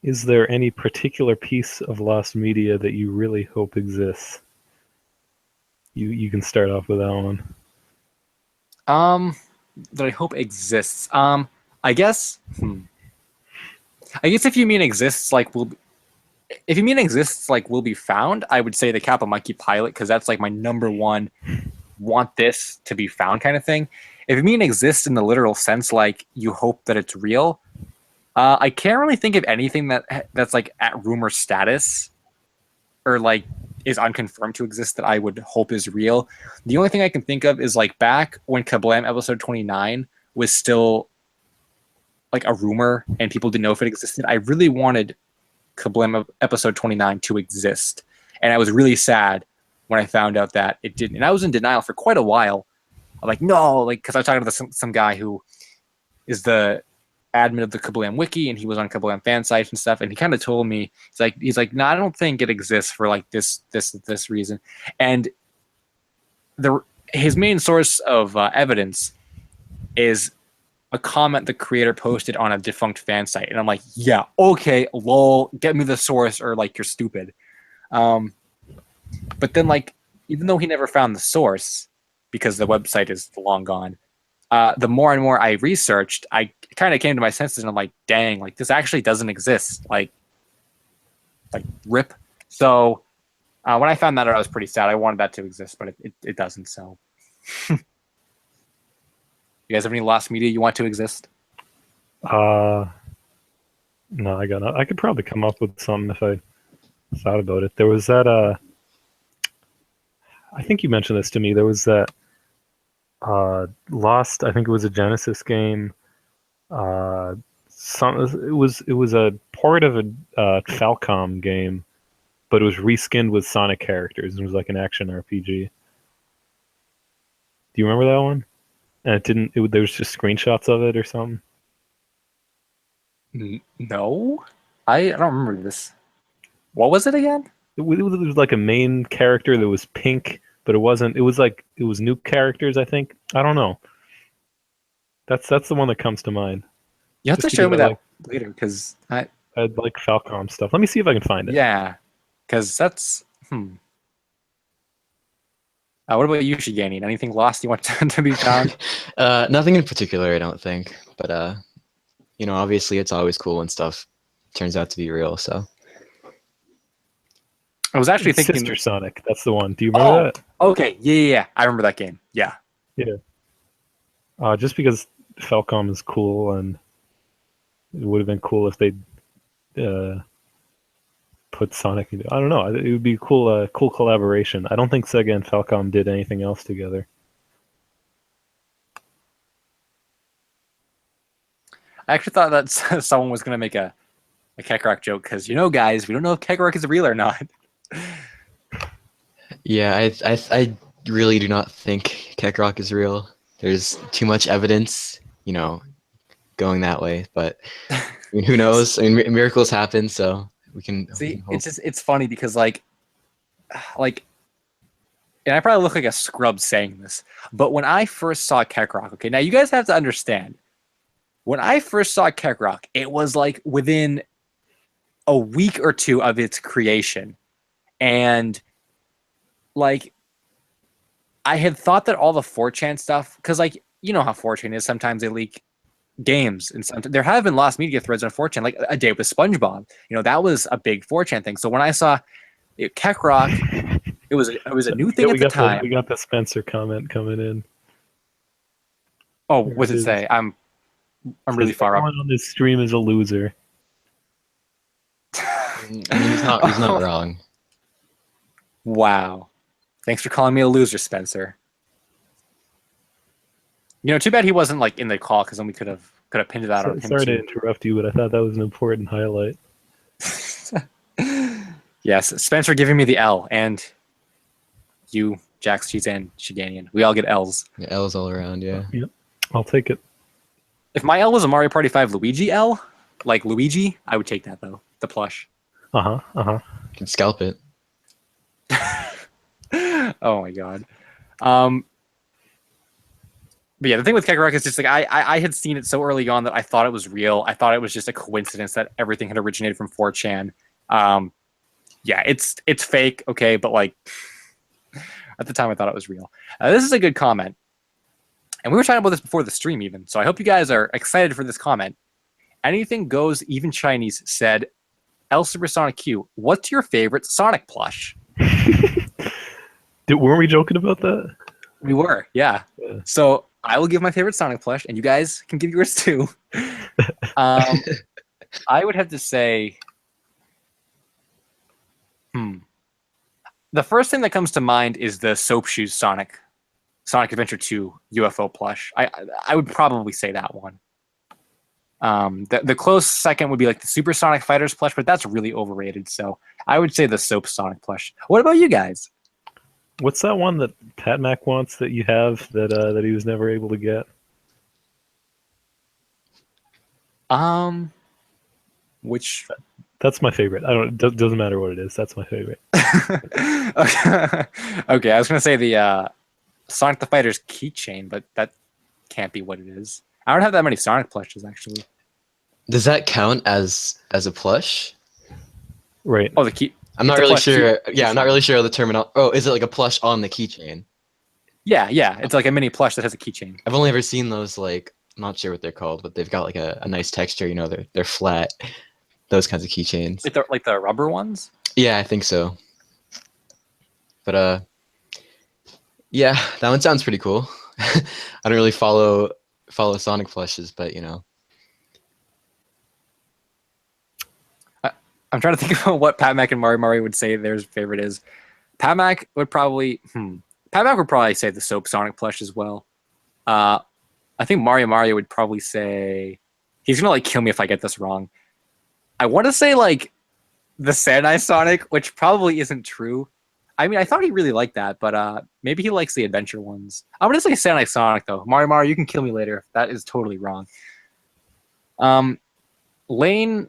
Is there any particular piece of lost media that you really hope exists? You can start off with that one. That I hope exists. I guess. I guess if you mean exists, like will be found, I would say the Kappa Monkey pilot because that's like my number one. Want this to be found kind of thing. If you mean exists in the literal sense, like you hope that it's real, I can't really think of anything that's like at rumor status or like is unconfirmed to exist that I would hope is real. The only thing I can think of is like back when Kablam episode 29 was still like a rumor and people didn't know if it existed. I really wanted Kablam episode 29 to exist, and I was really sad when I found out that it didn't. And I was in denial for quite a while. I'm like, no, like, because I was talking to some guy who is the admin of the Kablam wiki, and he was on Kablam fan sites and stuff, and he kind of told me, he's like, no, I don't think it exists for like this reason. And his main source of evidence is a comment the creator posted on a defunct fan site, and I'm like, yeah, okay, lol, get me the source, or like you're stupid. But then, like, even though he never found the source because the website is long gone, the more and more I researched, I kind of came to my senses, and I'm like, dang, like this actually doesn't exist. Like rip. So when I found that out, I was pretty sad. I wanted that to exist, but it doesn't. So, you guys have any lost media you want to exist? No, I could probably come up with something if I thought about it. There was that. I think you mentioned this to me. There was that Lost. I think it was a Genesis game. It was a port of a Falcom game, but it was reskinned with Sonic characters. It was like an action RPG. Do you remember that one? And it didn't. There was just screenshots of it or something. No, I don't remember this. What was it again? It was like a main character that was pink, but it wasn't. It was like it was new characters. I think. I don't know. That's the one that comes to mind. You have Just to show me because that later, because I like Falcom stuff. Let me see if I can find it. yeah, because that's what about you, Shigani? Anything lost you want to be found? Nothing in particular, I don't think. But obviously it's always cool when stuff turns out to be real. So I was actually thinking Sister Sonic. That's the one. Do you remember that? Okay, yeah, I remember that game. Yeah. Just because Falcom is cool, and it would have been cool if they put Sonic into. I don't know. It would be cool collaboration. I don't think Sega and Falcom did anything else together. I actually thought that someone was going to make a Kakarot joke because, guys, we don't know if Kakarot is real or not. yeah, I really do not think Kakarot is real. There's too much evidence, going that way. But I mean, who knows? I mean, miracles happen, so we can see. hope. It's funny because like, and I probably look like a scrub saying this, but when I first saw Kakarot, okay, now you guys have to understand. When I first saw Kakarot, it was like within a week or two of its creation, and like, I had thought that all the 4chan stuff, because like you know how 4chan is, sometimes they leak games, and sometimes there have been lost media threads on 4chan, like a day with SpongeBob. That was a big 4chan thing. So when I saw Kakarot, it was a new thing at the time. We got the Spencer comment coming in. Oh, what does it say? I'm really far up. Everyone on this stream is a loser. I mean, he's not wrong. Wow. Thanks for calling me a loser, Spencer. Too bad he wasn't like in the call, because then we could have pinned it out on him. Sorry too. to interrupt you, but I thought that was an important highlight. Yes, Spencer giving me the L, and you, Jax, Cheese, and Shiganian. We all get L's. Yeah, L's all around, yeah. Yep, I'll take it. If my L was a Mario Party 5 Luigi L, like Luigi, I would take that though. The plush. You can scalp it. Oh my god. But yeah, the thing with Kakarot is just like I had seen it so early on that I thought it was real. I thought it was just a coincidence that everything had originated from 4chan. Yeah, it's fake, okay, but like at the time I thought it was real. This is a good comment. And we were talking about this before the stream even, so I hope you guys are excited for this comment. Anything Goes Even Chinese said, LSuperSonicQ, what's your favorite Sonic plush? Weren't we joking about that? We were, yeah. So I will give my favorite Sonic plush, and you guys can give yours too. I would have to say, the first thing that comes to mind is the Soap Shoes Sonic Adventure 2 UFO plush. I would probably say that one. The close second would be like the Super Sonic Fighters plush, but that's really overrated. So I would say the Soap Sonic plush. What about you guys? What's that one that Pat Mac wants that you have that he was never able to get? Which? That's my favorite. Doesn't matter what it is. That's my favorite. Okay, I was gonna say the Sonic the Fighters keychain, but that can't be what it is. I don't have that many Sonic plushes actually. Does that count as a plush? Right. Oh, the key. I'm not really sure. Yeah, I'm not really sure of the terminal. Oh, is it like a plush on the keychain? Yeah. It's like a mini plush that has a keychain. I've only ever seen those, like, I'm not sure what they're called, but they've got like a nice texture. They're flat. Those kinds of keychains. Like the rubber ones. Yeah, I think so. But yeah, that one sounds pretty cool. I don't really follow Sonic plushes, but I'm trying to think of what Pat Mac and Mari would say their favorite is. Pat Mac would probably say the Soap Sonic plush as well. I think Mario would probably say, he's gonna like kill me if I get this wrong. I want to say like the Sandai Sonic, which probably isn't true. I mean, I thought he really liked that, but maybe he likes the adventure ones. I'm gonna say Sandai Sonic though. Mario, you can kill me later if that is totally wrong. Lane.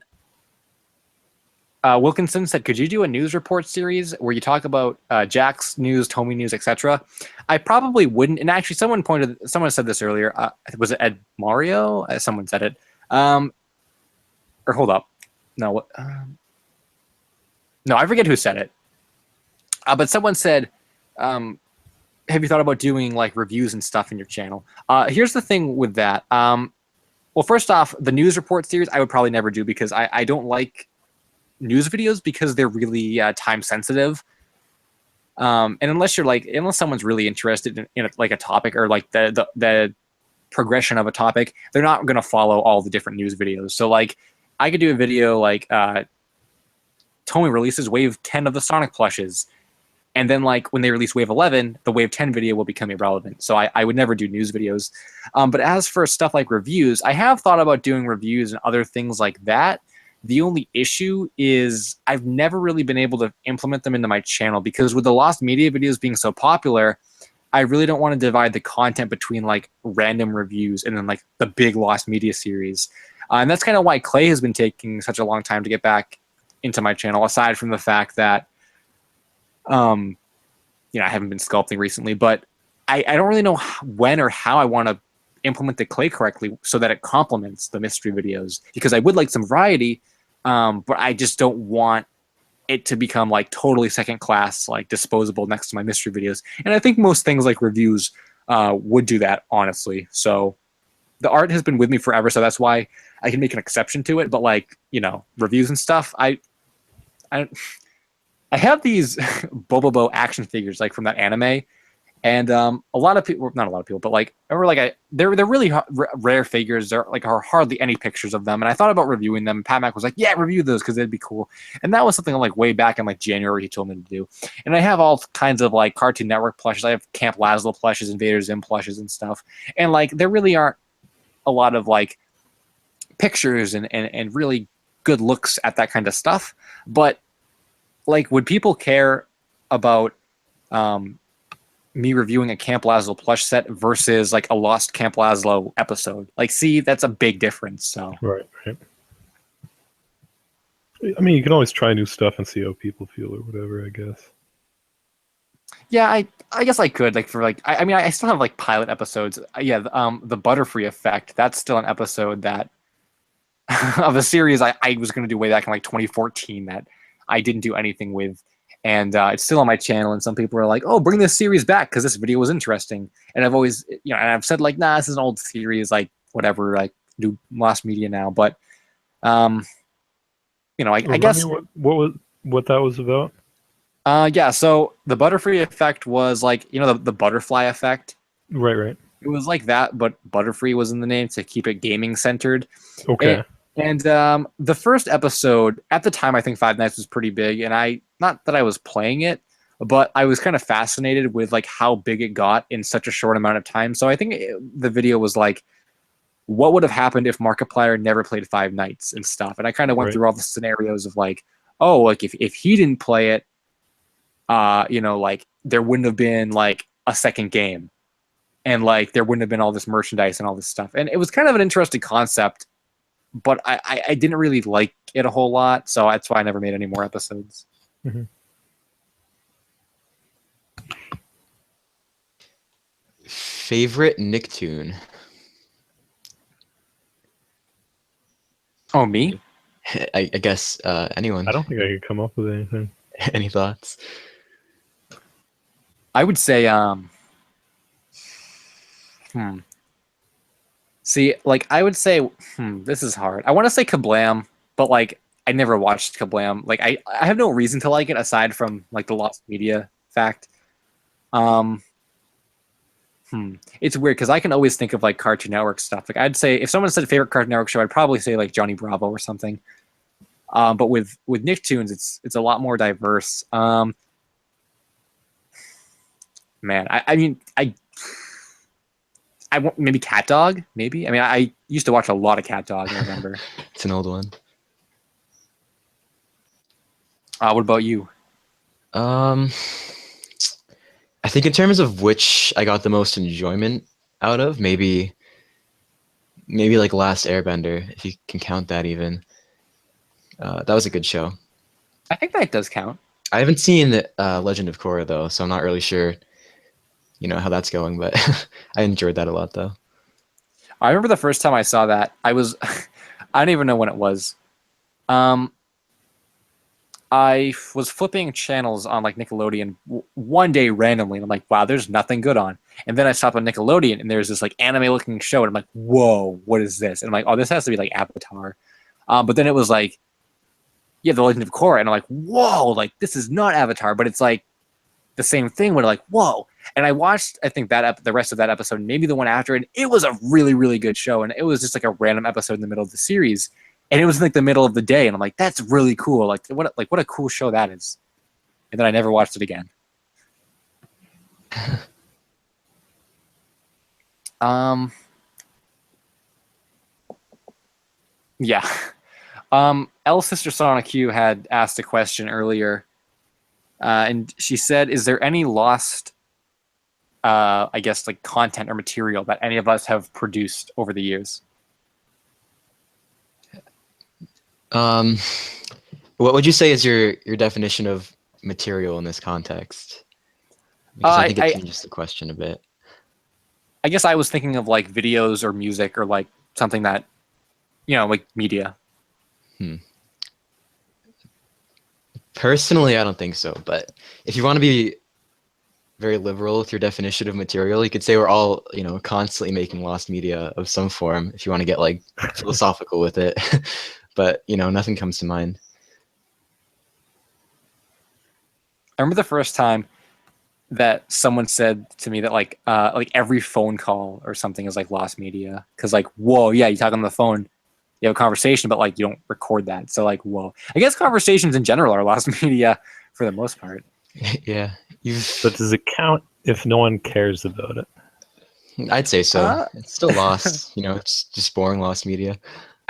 Wilkinson said, "Could you do a news report series where you talk about Jack's news, Tomy news, etc.?" I probably wouldn't. And actually, someone said this earlier. Was it Ed Mario? Someone said it. Or hold up, no, no, I forget who said it. But someone said, "Have you thought about doing like reviews and stuff in your channel?" Here's the thing with that. Well, first off, the news report series I would probably never do because I don't like news videos because they're really time sensitive. And unless someone's really interested in like a topic or like the progression of a topic, they're not going to follow all the different news videos. So like I could do a video like Tomy releases wave 10 of the Sonic plushes. And then like when they release wave 11, the wave 10 video will become irrelevant. So I would never do news videos. But as for stuff like reviews, I have thought about doing reviews and other things like that. The only issue is I've never really been able to implement them into my channel because with the Lost Media videos being so popular, I really don't want to divide the content between like random reviews and then like the big Lost Media series. And that's kind of why Clay has been taking such a long time to get back into my channel, aside from the fact that, I haven't been sculpting recently, but I don't really know when or how I want to implement the Clay correctly so that it complements the mystery videos, because I would like some variety, but I just don't want it to become like totally second class, like disposable next to my mystery videos. And I think most things like reviews would do that, honestly. So the art has been with me forever, so that's why I can make an exception to it. But like, reviews and stuff, I have these Bobobo action figures like from that anime. And a lot of people, not a lot of people, but like, they're really rare figures. There are hardly any pictures of them. And I thought about reviewing them. Pat Mac was like, "Yeah, review those because they'd be cool." And that was something like way back in like January he told me to do. And I have all kinds of like Cartoon Network plushes. I have Camp Lazlo plushes, Invader Zim plushes and stuff. And like, there really aren't a lot of like pictures and really good looks at that kind of stuff. But like, would people care about me reviewing a Camp Lazlo plush set versus like a Lost Camp Lazlo episode? Like, see, that's a big difference. So Right. I mean, you can always try new stuff and see how people feel or whatever, I guess. yeah, I guess I could, like, for like, I mean, I still have like pilot episodes. Yeah, the Butterfree Effect, that's still an episode that of a series I was going to do way back in like 2014 that I didn't do anything with. And it's still on my channel, and some people are like, "Oh, bring this series back because this video was interesting." And I've always, and I've said like, "Nah, this is an old series, like whatever, like do Lost Media now." But, I guess what that was about. yeah. So the Butterfree Effect was like, the butterfly effect. Right. It was like that, but Butterfree was in the name to keep it gaming centered. Okay. And the first episode, at the time, I think Five Nights was pretty big, and not that I was playing it, but I was kind of fascinated with like how big it got in such a short amount of time. So I think the video was like, what would have happened if Markiplier never played Five Nights and stuff? And I kind of went through all the scenarios of like, oh, like if he didn't play it, like there wouldn't have been like a second game, and like there wouldn't have been all this merchandise and all this stuff. And it was kind of an interesting concept, but I didn't really like it a whole lot, so that's why I never made any more episodes. Mm-hmm. Favorite Nicktoon? Oh, me? I guess anyone. I don't think I could come up with anything. Any thoughts? I would say, See, like, I would say, this is hard. I want to say Kablam, but like, I never watched Kablam. Like, I have no reason to like it aside from like the Lost Media fact. It's weird because I can always think of like Cartoon Network stuff. Like, I'd say if someone said favorite Cartoon Network show, I'd probably say like Johnny Bravo or something. But with Nicktoons, it's a lot more diverse. Man, I mean, I want maybe Cat Dog. Maybe. I mean, I used to watch a lot of Cat Dog. I remember. It's an old one. What about you? I think in terms of which I got the most enjoyment out of, maybe like Last Airbender, if you can count that even. That was a good show. I think that does count. I haven't seen Legend of Korra though, so I'm not really sure, how that's going. But I enjoyed that a lot though. I remember the first time I saw that, I was, I don't even know when it was. I was flipping channels on like Nickelodeon one day randomly, and I'm like, wow, there's nothing good on. And then I stopped on Nickelodeon, and there's this like anime-looking show, and I'm like, whoa, what is this? And I'm like, oh, this has to be like Avatar. But then it was like, yeah, The Legend of Korra, and I'm like, whoa, like this is not Avatar, but it's like the same thing. Where like, whoa. And I watched, I think the rest of that episode, maybe the one after, and it was a really, really good show. And it was just like a random episode in the middle of the series. And it was like the middle of the day, and I'm like, "That's really cool! Like, what a cool show that is!" And then I never watched it again. Yeah. LSSQCast had asked a question earlier, and she said, "Is there any lost, I guess, like content or material that any of us have produced over the years?" What would you say is your definition of material in this context? Because I think it changes the question a bit. I guess I was thinking of like videos or music or like something that, like media. Personally, I don't think so. But if you want to be very liberal with your definition of material, you could say we're all, constantly making lost media of some form. If you want to get like philosophical with it. But, nothing comes to mind. I remember the first time that someone said to me that like every phone call or something is like lost media. Because like, whoa, yeah, you talk on the phone, you have a conversation, but like you don't record that. So like, whoa. I guess conversations in general are lost media for the most part. Yeah. But does it count if no one cares about it? I'd say so. It's still lost. It's just boring lost media.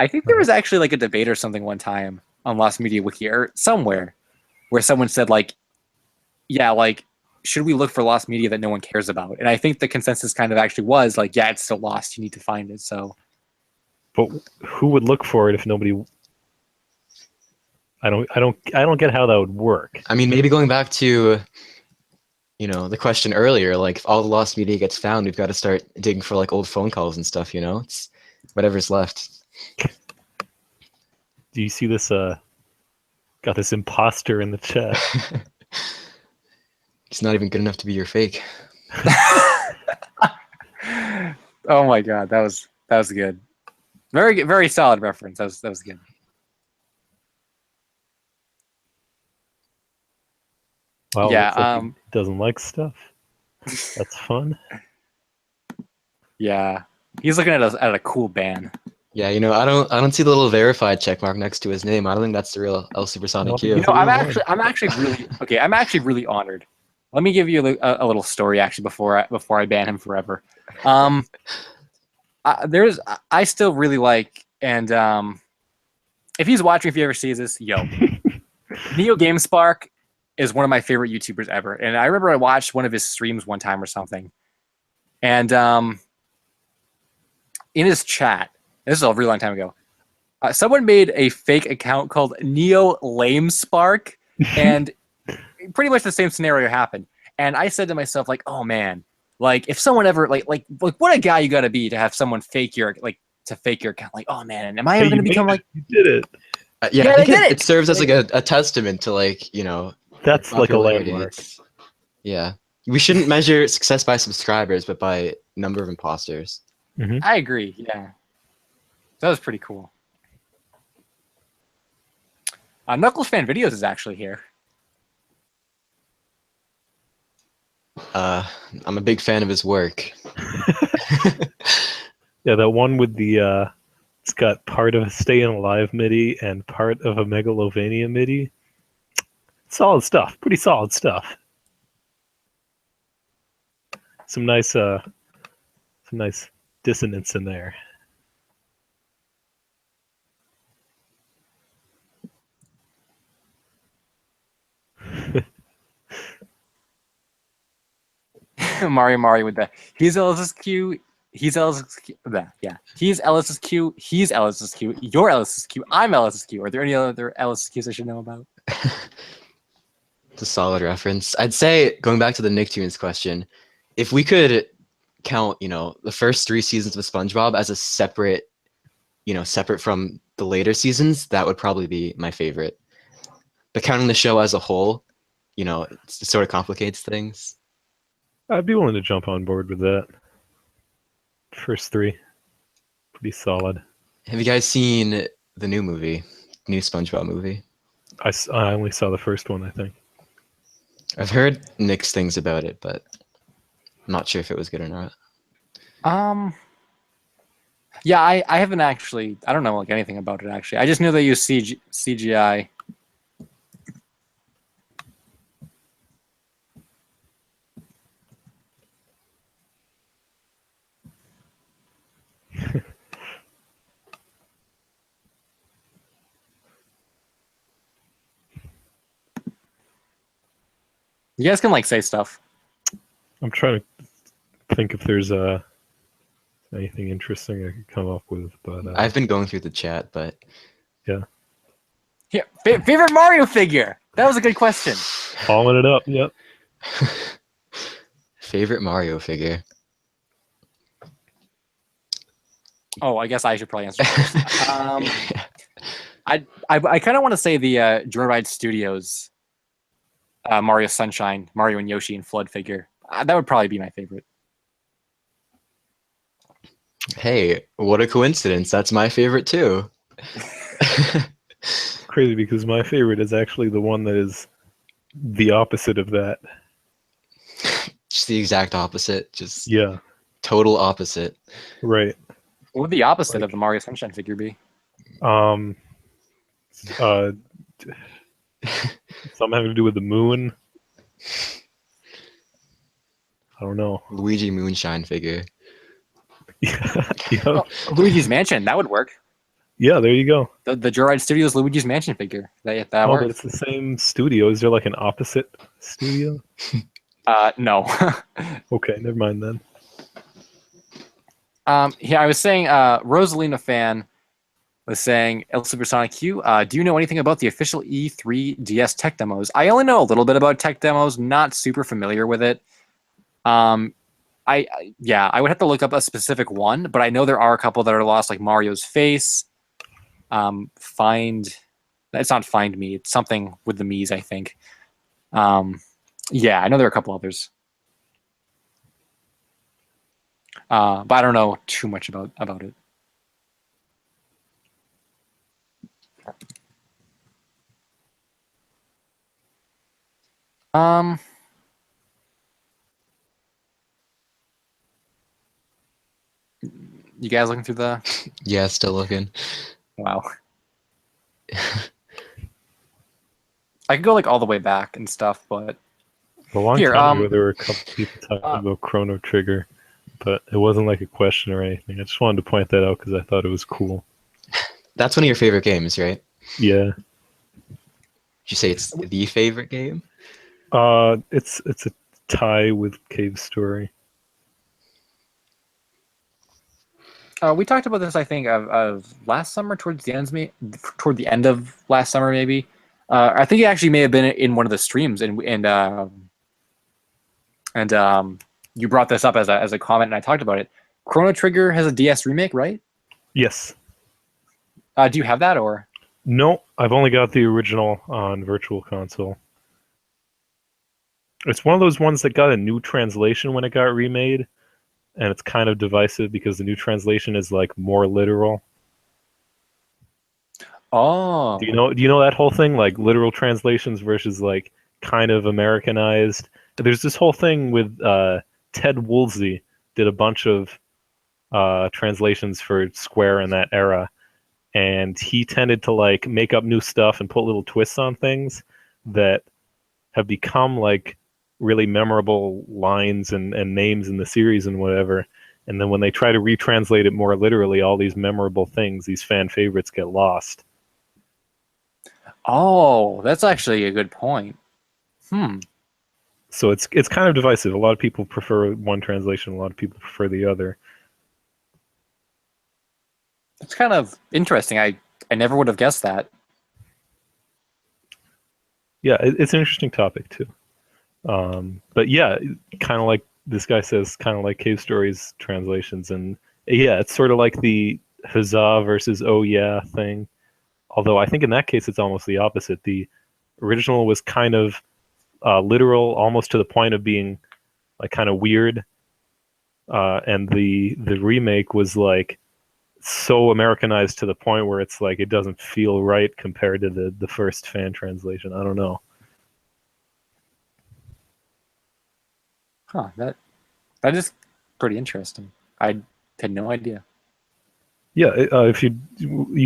I think there was actually like a debate or something one time on Lost Media Wiki or somewhere where someone said like, yeah, like, should we look for lost media that no one cares about? And I think the consensus kind of actually was like, yeah, it's still lost. You need to find it. So, but who would look for it if nobody? I don't get how that would work. I mean, maybe going back to, the question earlier, like if all the lost media gets found, we've got to start digging for like old phone calls and stuff. It's whatever's left. Do you see this? Got this imposter in the chat. He's not even good enough to be your fake. Oh my god, that was good. Very very solid reference. That was good. Wow, yeah. Like he doesn't like stuff. That's fun. Yeah, he's looking at a cool band. Yeah, I don't see the little verified checkmark next to his name. I don't think that's the real LSuperSonicQ. I'm actually really honored. Let me give you a little story actually before I ban him forever. I still really like, and if he's watching, if he ever sees this, yo, Neo GameSpark is one of my favorite YouTubers ever. And I remember I watched one of his streams one time or something, and in his chat, this is a really long time ago, someone made a fake account called Neo LameSpark, and pretty much the same scenario happened. And I said to myself, like, oh man, like if someone ever like what a guy you gotta be to have someone fake your account. Like, oh man, am I ever gonna become like you did it? Yeah, I think it serves as like a testament to like, that's like a landmark. Yeah. We shouldn't measure success by subscribers, but by number of imposters. Mm-hmm. I agree, yeah. That was pretty cool. Knuckles Fan Videos is actually here. I'm a big fan of his work. Yeah, that one with the it's got part of a Stayin' Alive MIDI and part of a Megalovania MIDI. Solid stuff. Pretty solid stuff. Some nice dissonance in there. Mario with the he's LSSQ, he's LSSQ, yeah. He's LSSQ, he's LSSQ, you're LSSQ, I'm LSSQ. Are there any other LSSQs I should know about? It's a solid reference. I'd say, going back to the Nicktoons question, if we could count, the first 3 seasons of SpongeBob as a separate, separate from the later seasons, that would probably be my favorite. But counting the show as a whole, it sort of complicates things. I'd be willing to jump on board with that. First 3, pretty solid. Have you guys seen the new SpongeBob movie? I only saw the first one, I think. I've heard mixed things about it, but I'm not sure if it was good or not. Yeah, I haven't actually. I don't know like anything about it actually. I just knew they used CGI. You guys can like say stuff. I'm trying to think if there's anything interesting I could come up with, but I've been going through the chat, but yeah. Yeah, favorite Mario figure. That was a good question. Following it up, yep. Favorite Mario figure. Oh, I guess I should probably answer first. I kind of want to say the Joyride Studios Mario Sunshine, Mario and Yoshi and Flood figure. That would probably be my favorite. Hey, what a coincidence. That's my favorite too. Crazy because my favorite is actually the one that is the opposite of that. Just the exact opposite. Just Yeah. Total opposite. Right. What would the opposite of the Mario Sunshine figure be? Something having to do with the moon. I don't know. Luigi Moonshine figure. Yeah. Oh, Luigi's Mansion. That would work. Yeah, there you go. The Joyride Studios Luigi's Mansion figure. That But works. it's the same studio. Is there like an opposite studio? No. Okay, never mind then. Yeah, I was saying, Rosalina fan was saying, LSuperSonicQ, do you know anything about the official E3 DS tech demos? I only know a little bit about tech demos, not super familiar with it. I would have to look up a specific one, but I know there are a couple that are lost, like Mario's face. It's not Find Me. It's something with the Mii's, I think. Yeah, I know there are a couple others. But I don't know too much about it. You guys looking through the... Yeah, still looking. Wow. I could go like all the way back and stuff, but A long Here, time ago, there were a couple people talking about Chrono Trigger, but it wasn't like a question or anything. I just wanted to point that out because I thought it was cool. That's one of your favorite games, right? Yeah. Did you say it's the favorite game? It's a tie with Cave Story. we talked about this, I think, of last summer, toward the end of last summer, maybe. I think it actually may have been in one of the streams, and you brought this up as a comment, and I talked about it. Chrono Trigger has a DS remake, right? Yes. Do you have that, or? No, I've only got the original on Virtual Console. It's one of those ones that got a new translation when it got remade, and it's kind of divisive because the new translation is like more literal. Oh. Do you know that whole thing, like literal translations versus like kind of Americanized? There's this whole thing with Ted Woolsey did a bunch of translations for Square in that era, and he tended to like make up new stuff and put little twists on things that have become like really memorable lines and names in the series and whatever. And then when they try to retranslate it more literally, all these memorable things, these fan favorites, get lost. Oh, that's actually a good point. So it's kind of divisive. A lot of people prefer one translation, a lot of people prefer the other. It's kind of interesting. I never would have guessed that. Yeah, it's an interesting topic too. But yeah, kind of like this guy says, kind of like Cave Stories translations, and yeah, it's sort of like the huzzah versus oh yeah thing. Although I think in that case it's almost the opposite. The original was kind of literal, almost to the point of being like kind of weird, and the remake was like so Americanized to the point where it's like it doesn't feel right compared to the first fan translation. I don't know. Huh, that is pretty interesting. I had no idea. Yeah, if you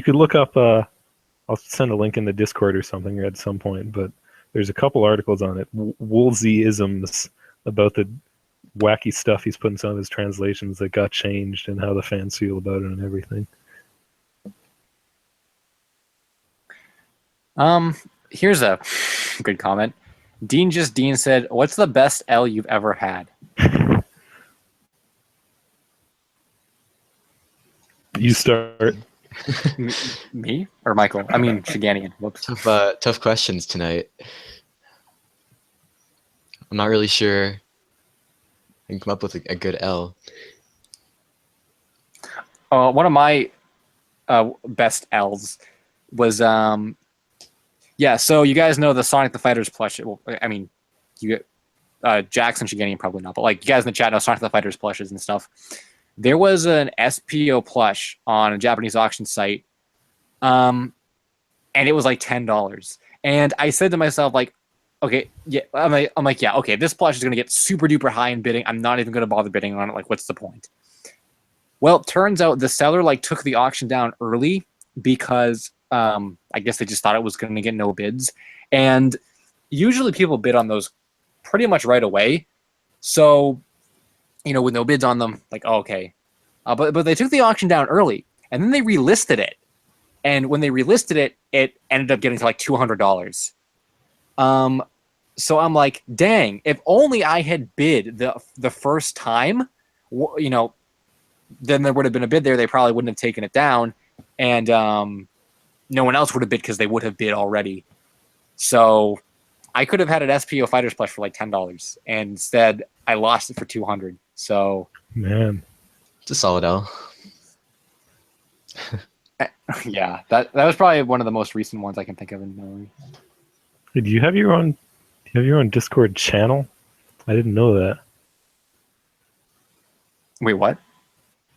could look up, I'll send a link in the Discord or something at some point. But there's a couple articles on it, Woolsey-isms, about the wacky stuff he's put in some of his translations that got changed and how the fans feel about it and everything. Here's a good comment. Dean said, "What's the best L you've ever had?" You start. Me or Michael? I mean, Shiganian. Whoops. Tough questions tonight. I'm not really sure I can come up with a good L. One of my best L's was yeah. So you guys know the Sonic the Fighters plush. Well, I mean, you get Jackson Shiganian probably not, but like you guys in the chat know Sonic the Fighters plushes and stuff. There was an SPO plush on a Japanese auction site, and it was like $10. And I said to myself, like, okay, yeah, I'm like, yeah, okay, this plush is gonna get super duper high in bidding. I'm not even gonna bother bidding on it. Like, what's the point? Well, it turns out the seller like took the auction down early because I guess they just thought it was gonna get no bids. And usually people bid on those pretty much right away. So, you know, with no bids on them, like, oh, okay. But they took the auction down early, and then they relisted it. And when they relisted it, it ended up getting to like $200. So I'm like, dang, if only I had bid the first time, you know, then there would have been a bid there. They probably wouldn't have taken it down, and no one else would have bid because they would have bid already. So I could have had an SPO Fighters plush for like $10, and instead I lost it for $200. So man, it's a solid L. Yeah, that was probably one of the most recent ones I can think of in memory. do you have your own Discord channel? I didn't know that. Wait, what?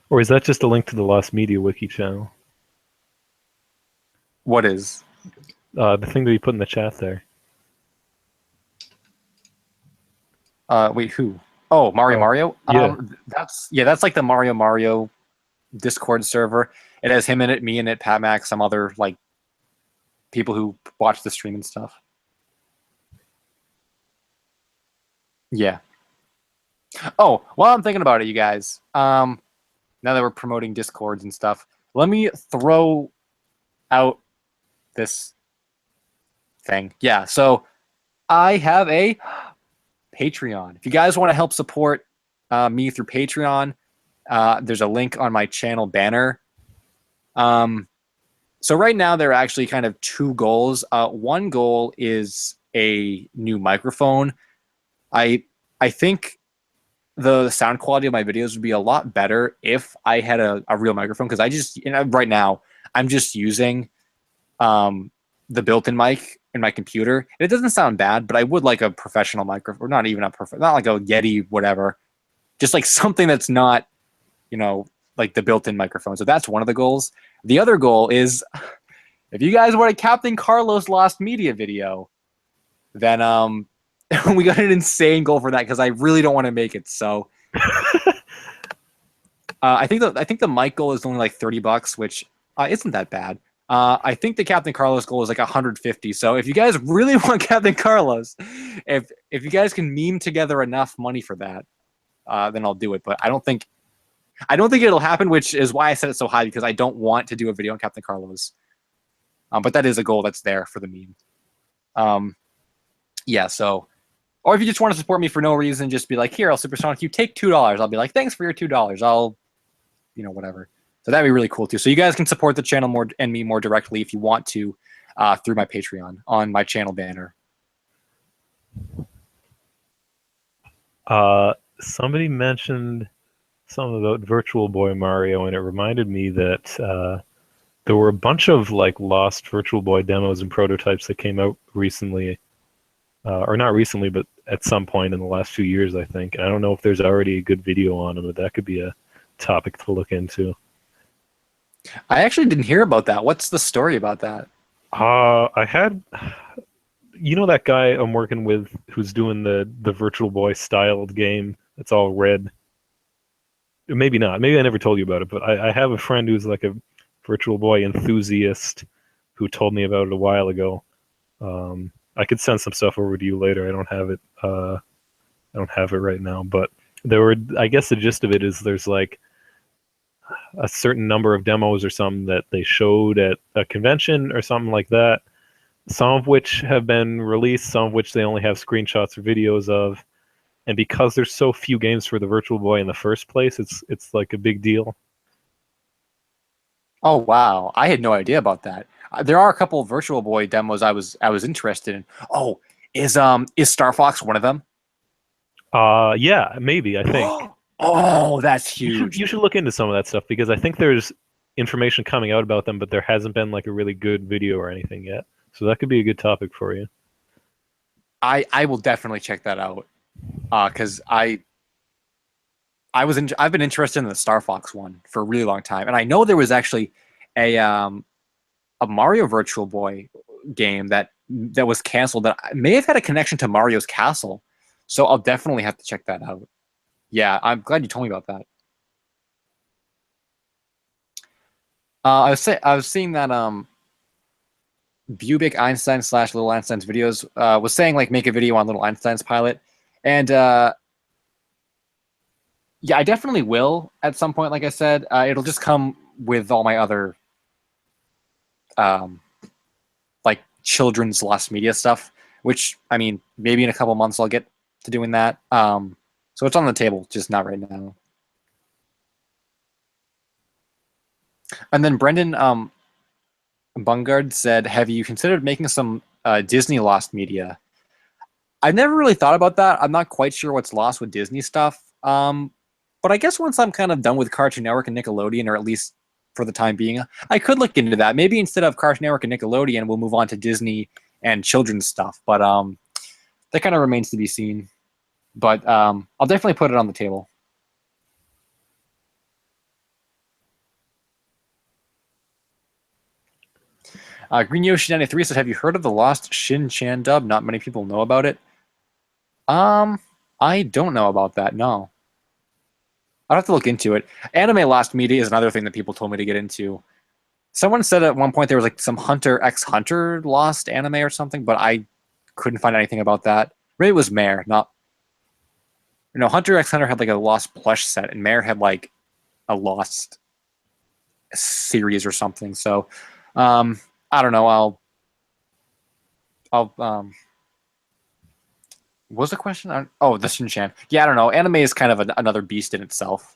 Or is that just a link to the Lost Media Wiki channel? What is? The thing that you put in the chat there. Wait, who? Oh, Mario. Yeah. That's like the Mario Discord server. It has him in it, me in it, Pat Mac, some other like people who watch the stream and stuff. Yeah. Oh, while I'm thinking about it, you guys, now that we're promoting Discords and stuff, let me throw out this thing. Yeah, so I have a Patreon. If you guys want to help support me through Patreon, there's a link on my channel banner. So right now there are actually kind of two goals. One goal is a new microphone. I think the sound quality of my videos would be a lot better if I had a real microphone, because I just, you know, right now I'm just using the built-in mic in my computer. It doesn't sound bad, but I would like a professional microphone, or not even a not like a Yeti, whatever. Just like something that's not, you know, like the built-in microphone. So that's one of the goals. The other goal is, if you guys want a Captain Carlos Lost Media video, then we got an insane goal for that, because I really don't want to make it. So I think the mic goal is only like $30, which isn't that bad. I think the Captain Carlos goal is like 150. So if you guys really want Captain Carlos, if you guys can meme together enough money for that, then I'll do it. But I don't think it'll happen, which is why I set it so high, because I don't want to do a video on Captain Carlos. But that is a goal that's there for the meme. Yeah, so, or if you just want to support me for no reason, just be like, here, LSuperSonicQ, take $2. I'll be like, thanks for your $2. I'll, you know, whatever. So that'd be really cool too. So you guys can support the channel more and me more directly if you want to, through my Patreon on my channel banner. Somebody mentioned something about Virtual Boy Mario, and it reminded me that there were a bunch of like lost Virtual Boy demos and prototypes that came out recently, or not recently, but at some point in the last few years, I think. And I don't know if there's already a good video on them, but that could be a topic to look into. I actually didn't hear about that. What's the story about that? I had, you know, that guy I'm working with who's doing the Virtual Boy styled game. It's all red. Maybe not. Maybe I never told you about it, but I have a friend who's like a Virtual Boy enthusiast who told me about it a while ago. I could send some stuff over to you later. I don't have it. I don't have it right now, but there were. I guess the gist of it is there's like a certain number of demos or something that they showed at a convention or something like that. Some of which have been released, some of which they only have screenshots or videos of. And because there's so few games for the Virtual Boy in the first place, it's like a big deal. Oh wow, I had no idea about that. There are a couple of Virtual Boy demos I was interested in. Oh, is Star Fox one of them? Yeah, maybe, I think. Oh, that's huge. You should look into some of that stuff because I think there's information coming out about them, but there hasn't been like a really good video or anything yet. So that could be a good topic for you. I will definitely check that out. Because I've been interested in the Star Fox one for a really long time, and I know there was actually a Mario Virtual Boy game that was canceled that may have had a connection to Mario's Castle, so I'll definitely have to check that out. Yeah, I'm glad you told me about that. I was seeing that Bubic Einstein / Little Einstein's videos was saying like make a video on Little Einstein's pilot, and yeah, I definitely will at some point. Like I said, it'll just come with all my other like children's lost media stuff, which I mean, maybe in a couple months I'll get to doing that. So it's on the table, just not right now. And then Brendan Bungard said, "Have you considered making some Disney lost media?" I've never really thought about that. I'm not quite sure what's lost with Disney stuff. But I guess once I'm kind of done with Cartoon Network and Nickelodeon, or at least for the time being, I could look into that. Maybe instead of Cartoon Network and Nickelodeon, we'll move on to Disney and children's stuff. But that kind of remains to be seen. But I'll definitely put it on the table. Green Yoshi 93 said, "Have you heard of the lost Shin-Chan dub? Not many people know about it." I don't know about that. No. I'll have to look into it. Anime lost media is another thing that people told me to get into. Someone said at one point there was like some Hunter x Hunter lost anime or something, but I couldn't find anything about that. Maybe it was Mare, not. You know, Hunter x Hunter had like a lost plush set, and Mare had like a lost series or something. So, I don't know. I'll what was the question? Oh, the Shin-Chan. Yeah, I don't know. Anime is kind of another beast in itself.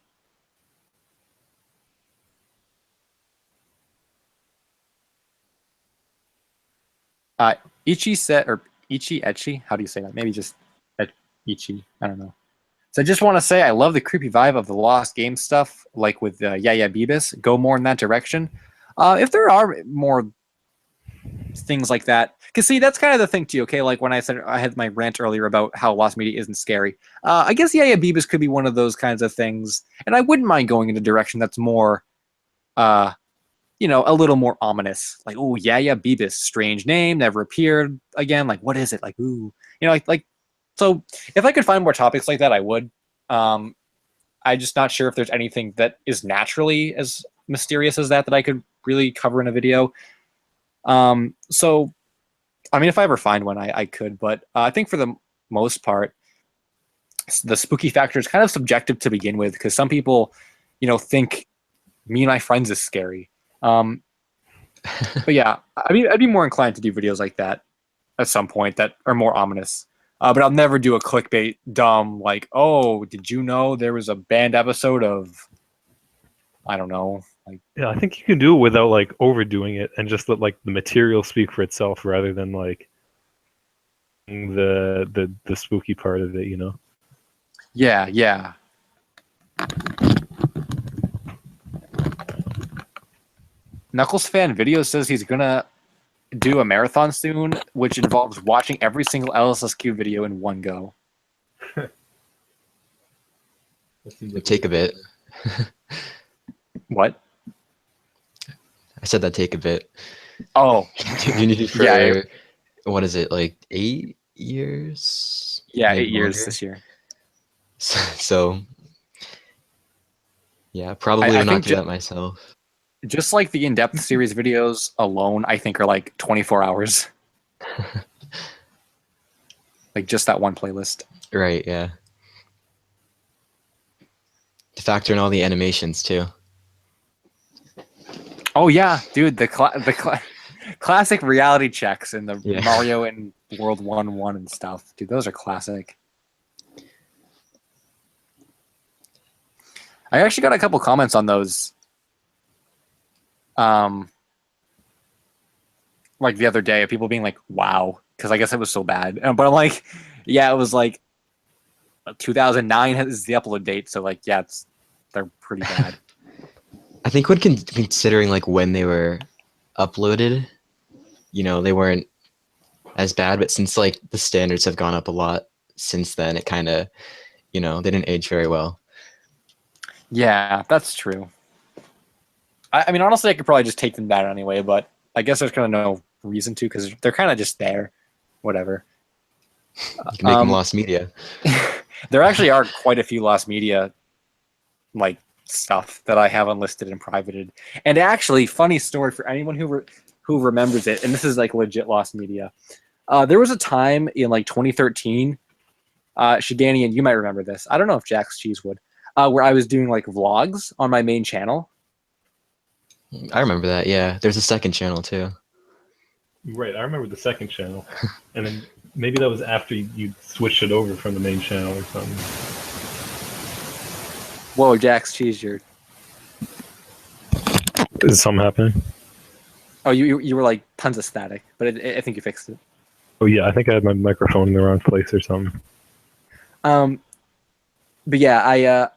Ichi said, or Ichi, how do you say that? Maybe just Ichi. I don't know. So I just want to say I love the creepy vibe of the Lost Game stuff, like with Yeah Yeah Beavis. Go more in that direction. If there are more things like that, because see, that's kind of the thing too. Okay, like when I said I had my rant earlier about how lost media isn't scary. I guess Yeah Yeah Beavis could be one of those kinds of things, and I wouldn't mind going in a direction that's more, you know, a little more ominous. Like, oh Yeah Yeah Beavis, strange name, never appeared again. Like, what is it? Like, ooh, you know, like. So if I could find more topics like that, I would. I'm just not sure if there's anything that is naturally as mysterious as that I could really cover in a video. So, I mean, if I ever find one, I could. But I think for the most part, the spooky factor is kind of subjective to begin with, because some people, you know, think Me and My Friends is scary. But yeah, I'd be more inclined to do videos like that at some point that are more ominous. But I'll never do a clickbait dumb like, oh, did you know there was a banned episode of, I don't know. Like, yeah, I think you can do it without like overdoing it and just let like the material speak for itself rather than like the spooky part of it, you know. Yeah, yeah. Knuckles Fan Video says he's gonna do a marathon soon, which involves watching every single LSSQ video in one go. It'd take a bit. What? I said that'd take a bit. Oh, You need it for Yeah, what is it, like 8 years? yeah, Maybe 8 years longer? this year. So yeah, probably I will not think do that myself. just like the in-depth series videos alone, I think are like 24 hours. Like just that one playlist. Right, yeah. To factor in all the animations too. Oh yeah, dude, classic reality checks in the Yeah. Mario and World 1-1 and stuff. Dude, those are classic. I actually got a couple comments on those. Like the other day of people being like, wow, because I guess it was so bad. But I'm like, yeah, it was like 2009 is the upload date, so like, yeah, they're pretty bad. I think when considering like when they were uploaded, you know, they weren't as bad, but since like the standards have gone up a lot since then, it kind of, you know, they didn't age very well. Yeah, that's true. I mean, honestly, I could probably just take them down anyway, but I guess there's kind of no reason to because they're kind of just there. Whatever. You can make them lost media. There actually are quite a few lost media, like stuff that I have unlisted and privated. And actually, funny story for anyone who remembers it, and this is like legit lost media. There was a time in like 2013, Shigani, and you might remember this. I don't know if Jack's Cheese would, where I was doing like vlogs on my main channel. I remember that, yeah. There's a second channel too. Right, I remember the second channel, and then maybe that was after you switched it over from the main channel or something. Whoa, Jack's Cheese, you're... Is something happening? Oh, you were like tons of static, but I think you fixed it. Oh yeah, I think I had my microphone in the wrong place or something. But yeah,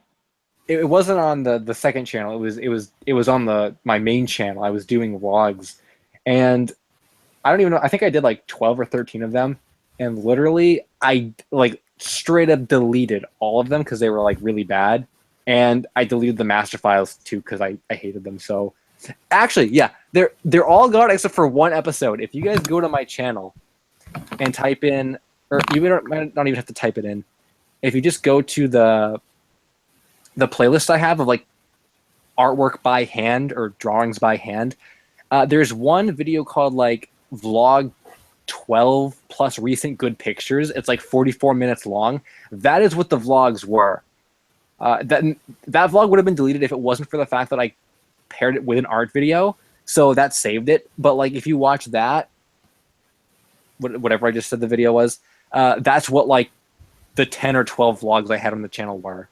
it wasn't on the second channel. It was on my main channel. I was doing vlogs, and I don't even know. I think I did like 12 or 13 of them, and literally I like straight up deleted all of them because they were like really bad, and I deleted the master files too because I hated them. So actually, yeah, they're all gone except for one episode. If you guys go to my channel and type in, or you might not even have to type it in. If you just go to the playlist I have of like artwork by hand or drawings by hand, there's one video called like Vlog 12 plus recent good pictures. It's like 44 minutes long. That is what the vlogs were. That vlog would have been deleted if it wasn't for the fact that I paired it with an art video. So that saved it. But like if you watch that, whatever I just said the video was, that's what like the 10 or 12 vlogs I had on the channel were.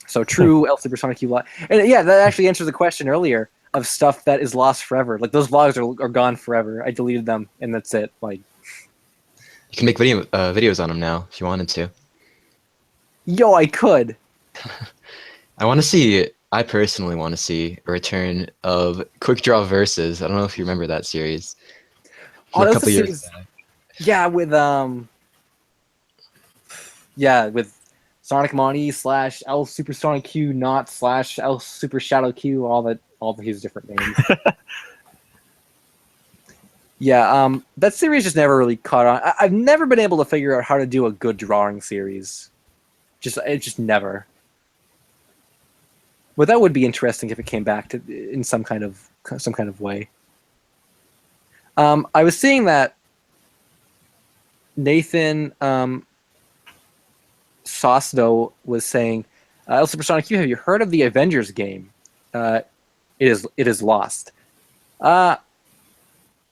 So true, LSuperSonicQ. And yeah, that actually answers the question earlier of stuff that is lost forever. Like those vlogs are gone forever. I deleted them and that's it. Like You can make videos on them now if you wanted to. Yo, I could. I personally want to see a return of Quick Draw Versus. I don't know if you remember that series. Oh, A that's couple the years series. back. Yeah, with Sonic Monty / LSuperSonicQ not / LSuperShadowQ, all his different names. Yeah, that series just never really caught on. I've never been able to figure out how to do a good drawing series. It just never. But that would be interesting if it came back to in some kind of way. I was seeing that Nathan Sosdo was saying, LSuperSonicQ, have you heard of the Avengers game? It is lost. I've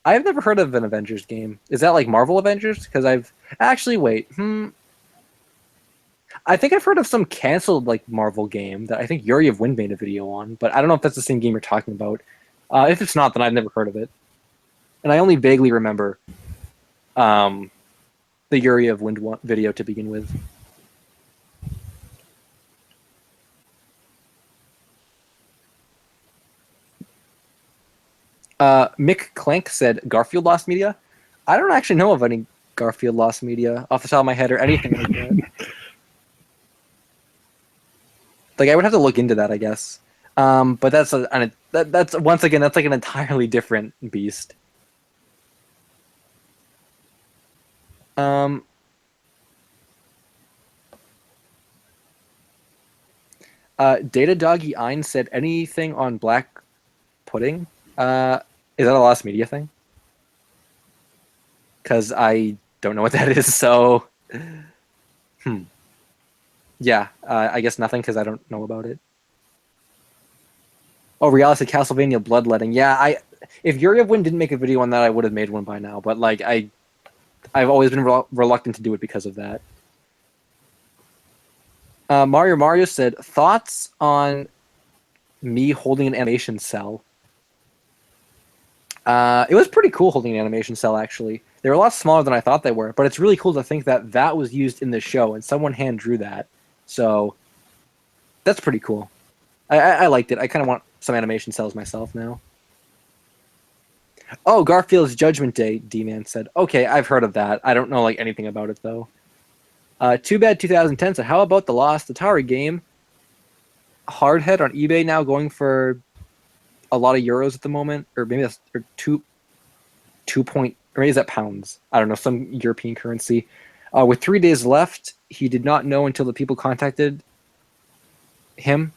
never heard of an Avengers game. Is that like Marvel Avengers? Because I think I've heard of some canceled like Marvel game that I think Yuri of Wind made a video on, but I don't know if that's the same game you're talking about. If it's not, then I've never heard of it. And I only vaguely remember the Yuri of Wind video to begin with. Mick Clank said Garfield lost media. I don't actually know of any Garfield lost media off the top of my head or anything like that. Like I would have to look into that, I guess. But that's that's once again that's like an entirely different beast. Data Doggy Ein said anything on black pudding. Is that a lost media thing? Because I don't know what that is. So, yeah, I guess nothing because I don't know about it. Oh, Realis said Castlevania Bloodletting. Yeah, if Yuri of Wind didn't make a video on that, I would have made one by now. But like I've always been reluctant to do it because of that. Mario said thoughts on me holding an animation cell. It was pretty cool holding an animation cell, actually. They were a lot smaller than I thought they were, but it's really cool to think that that was used in the show, and someone hand drew that. So that's pretty cool. I liked it. I kind of want some animation cells myself now. Oh, Garfield's Judgment Day, D-Man said. Okay, I've heard of that. I don't know like anything about it, though. Too Bad 2010 said, how about the Lost Atari game? Hardhead on eBay now going for a lot of euros at the moment, or maybe that's or two point, or maybe is that pounds? I don't know, some European currency. With 3 days left, he did not know until the people contacted him.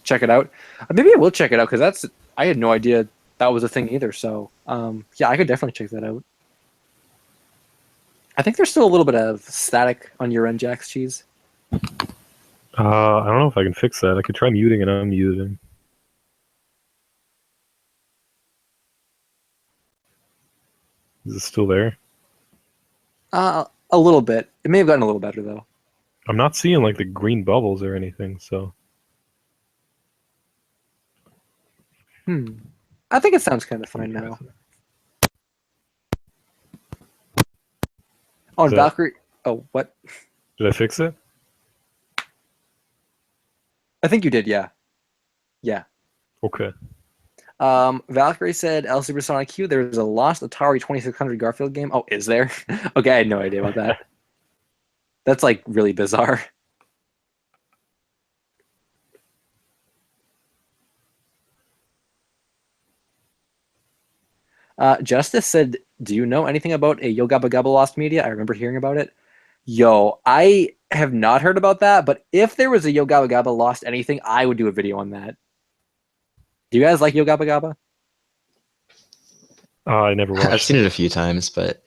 Check it out. Maybe I will check it out because I had no idea that was a thing either. So yeah, I could definitely check that out. I think there's still a little bit of static on your end, Jack's Cheese. I don't know if I can fix that. I could try muting and unmuting. Is it still there? A little bit. It may have gotten a little better though. I'm not seeing like the green bubbles or anything, so. I think it sounds kind of fine now. Oh, and Valkyrie. Oh, what? Did I fix it? I think you did, yeah. Yeah. Okay. Valkyrie said LSuperSonicQ, there's a lost Atari 2600 Garfield game. Oh, is there? Okay, I had no idea about that. That's like really bizarre. Justice said, do you know anything about a Yo Gabba Gabba Lost Media? I remember hearing about it. Yo, I have not heard about that, but if there was a Yo Gabba Gabba Lost anything, I would do a video on that. Do you guys like Yo Gabba Gabba? I never watched. I've seen it a few times, but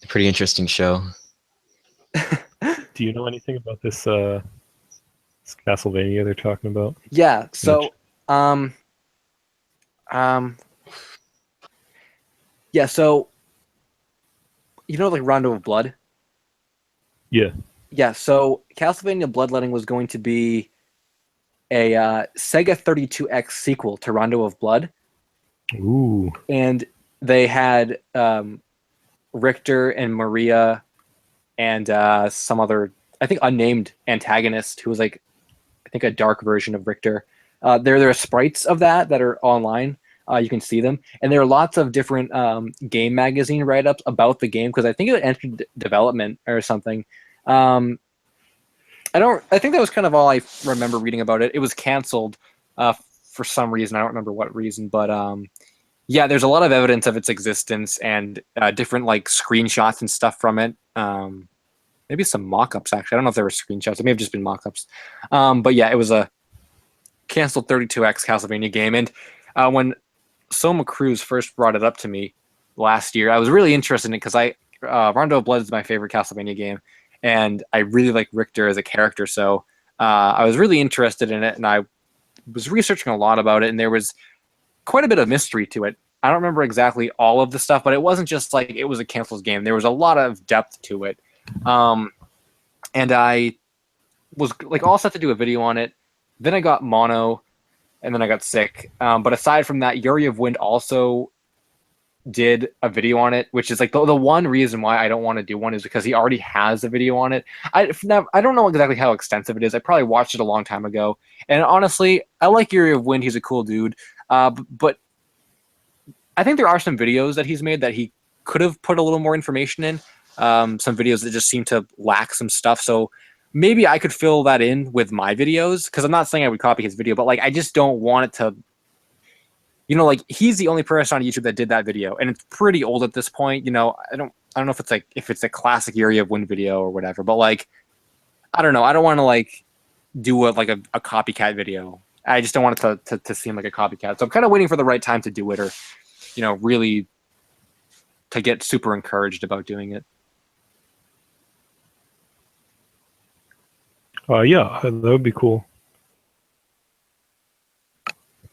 a pretty interesting show. Do you know anything about this Castlevania they're talking about? Yeah, so yeah, so you know like Rondo of Blood? Yeah. Yeah, so Castlevania Bloodletting was going to be a Sega 32X sequel to Rondo of Blood. Ooh. And they had Richter and Maria and some other, I think, unnamed antagonist who was like, I think, a dark version of Richter. There are sprites of that are online. You can see them. And there are lots of different game magazine write-ups about the game because I think it entered development or something. I think that was kind of all I remember reading about it. It was canceled for some reason. I don't remember what reason, but yeah, there's a lot of evidence of its existence and different like screenshots and stuff from it. Maybe some mock-ups, actually. I don't know if there were screenshots. It may have just been mock-ups. But yeah, it was a canceled 32X Castlevania game. And when Soma Cruz first brought it up to me last year, I was really interested in it because Rondo of Blood is my favorite Castlevania game. And I really like Richter as a character. So I was really interested in it. And I was researching a lot about it. And there was quite a bit of mystery to it. I don't remember exactly all of the stuff, but it wasn't just like it was a canceled game. There was a lot of depth to it. And I was like all set to do a video on it. Then I got mono, and then I got sick. But aside from that, Yuri of Wind also did a video on it, which is like the one reason why I don't want to do one is because he already has a video on it. I don't know exactly how extensive it is. I probably watched it a long time ago. And honestly, I like Area of Wind. He's a cool dude. But I think there are some videos that he's made that he could have put a little more information in. Some videos that just seem to lack some stuff. So maybe I could fill that in with my videos, because I'm not saying I would copy his video, but like I just don't want it to, like he's the only person on YouTube that did that video, and it's pretty old at this point. I don't know if it's a classic Area of Wind video or whatever, but like I don't know. I don't want to like do a copycat video. I just don't want it to seem like a copycat. So I'm kind of waiting for the right time to do it, or really to get super encouraged about doing it. Yeah, that would be cool.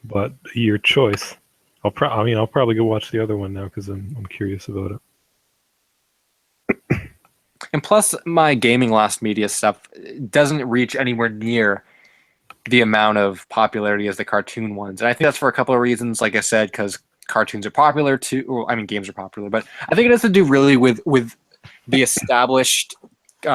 But your choice. I'll probably go watch the other one now because I'm curious about it. And plus, my gaming lost media stuff doesn't reach anywhere near the amount of popularity as the cartoon ones, and I think that's for a couple of reasons. Like I said, because cartoons are popular too. Or, I mean, games are popular, but I think it has to do really with the established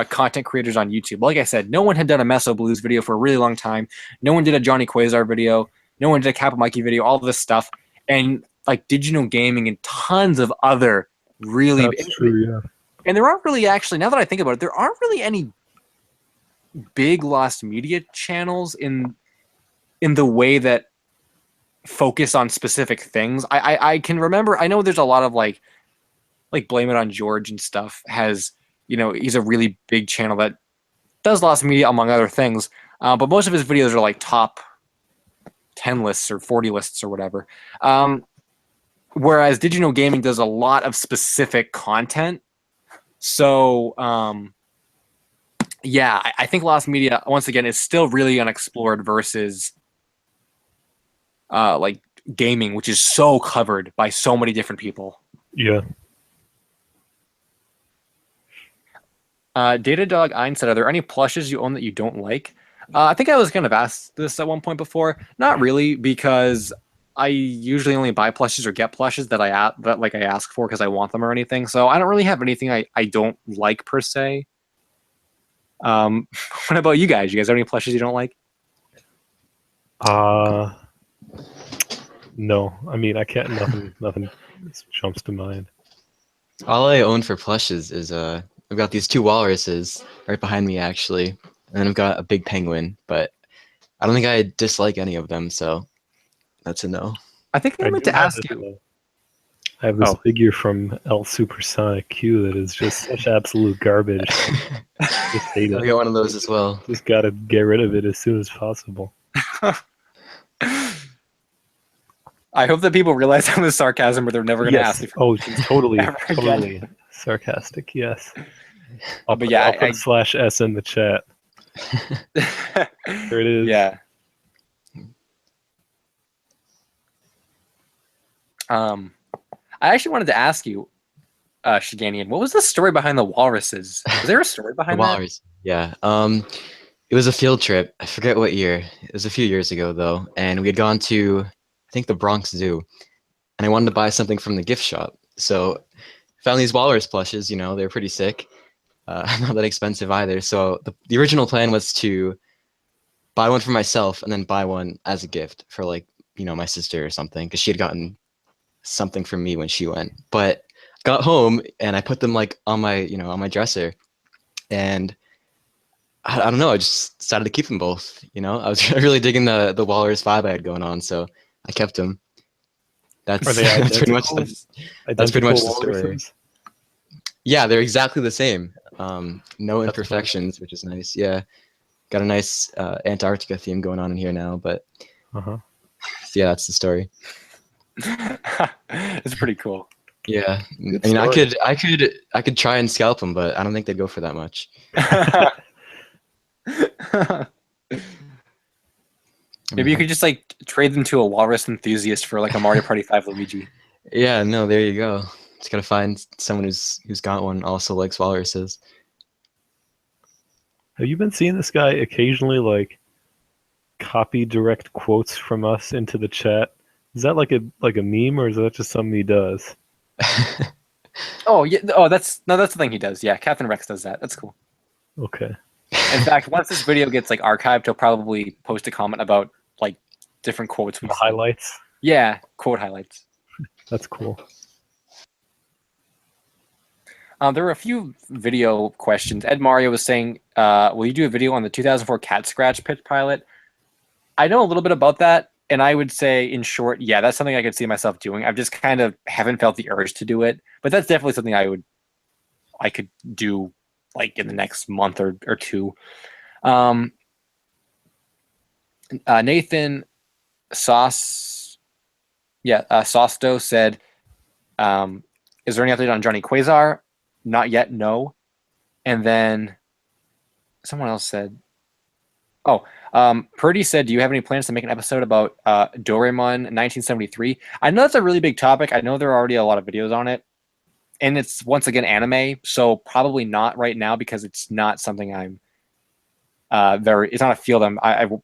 content creators on YouTube. Like I said, no one had done a Meso Blues video for a really long time. No one did a Johnny Quasar video. No one did a Kappa Mikey video. All this stuff, and like Digital Gaming and tons of other really. That's true, yeah. And there aren't really actually. Now that I think about it, there aren't really any big lost media channels in the way that focus on specific things. I can remember. I know there's a lot of like Blame It on George and stuff has. He's a really big channel that does lots of media, among other things. But most of his videos are like top 10 lists or 40 lists or whatever. Whereas Digital Gaming does a lot of specific content. So, yeah, I think lost media, once again, is still really unexplored versus like gaming, which is so covered by so many different people. Yeah. Datadog Ein said, "Are there any plushes you own that you don't like?" I think I was kind of asked this at one point before. Not really, because I usually only buy plushes or get plushes that I ask for because I want them or anything. So I don't really have anything I don't like per se. What about you guys? You guys have any plushes you don't like? No. I mean, I can't. Nothing jumps to mind. All I own for plushes is I've got these two walruses right behind me, actually, and then I've got a big penguin, but I don't think I dislike any of them, so that's a no. I think I meant to ask you. I have this figure from LSuperSonicQ that is just such absolute garbage. Just hate it. I got one of those as well. Just gotta get rid of it as soon as possible. I hope that people realize that was sarcasm, or they're never going to ask you. Oh, totally sarcastic. Yes. I'll put /S in the chat. There it is. Yeah. I actually wanted to ask you, Shiganian, what was the story behind the walruses? Was there a story behind the walrus? Yeah. It was a field trip. I forget what year. It was a few years ago, though, and we had gone to, I think, the Bronx Zoo, and I wanted to buy something from the gift shop. So found these walrus plushes. They were pretty sick. Not that expensive either. So the original plan was to buy one for myself and then buy one as a gift for my sister or something, because she had gotten something from me when she went. But got home and I put them on my dresser, and I don't know, I just decided to keep them both. I was really digging the walrus vibe I had going on, so I kept them. That's pretty much the story. Yeah, they're exactly the same. No imperfections, which is nice. Yeah, got a nice Antarctica theme going on in here now, but yeah, that's the story. It's pretty cool. Yeah, I mean, I could try and scalp them, but I don't think they'd go for that much. Maybe you could just trade them to a walrus enthusiast for a Mario Party 5 Luigi. Yeah, no, there you go. Just gotta find someone who's got one, also likes walruses. Have you been seeing this guy occasionally copy direct quotes from us into the chat? Is that like a meme, or is that just something he does? Oh yeah. Oh, that's the thing he does. Yeah, Captain Rex does that. That's cool. Okay. In fact, once this video gets like archived, he'll probably post a comment about like different quotes we The see. highlights. Yeah, quote highlights. That's cool. There were a few video questions. Ed Mario was saying, will you do a video on the 2004 Cat Scratch pitch pilot? I know a little bit about that, and I would say, in short, yeah, that's something I could see myself doing. I've just kind of haven't felt the urge to do it, but that's definitely something I could do like in the next month or two. Nathan Sosto said, is there any update on Johnny Quasar? Not yet, no. And then someone else said, Purdy said, do you have any plans to make an episode about Doraemon 1973? I know that's a really big topic. I know there are already a lot of videos on it. And it's, once again, anime. So probably not right now because it's not something I'm it's not a field I want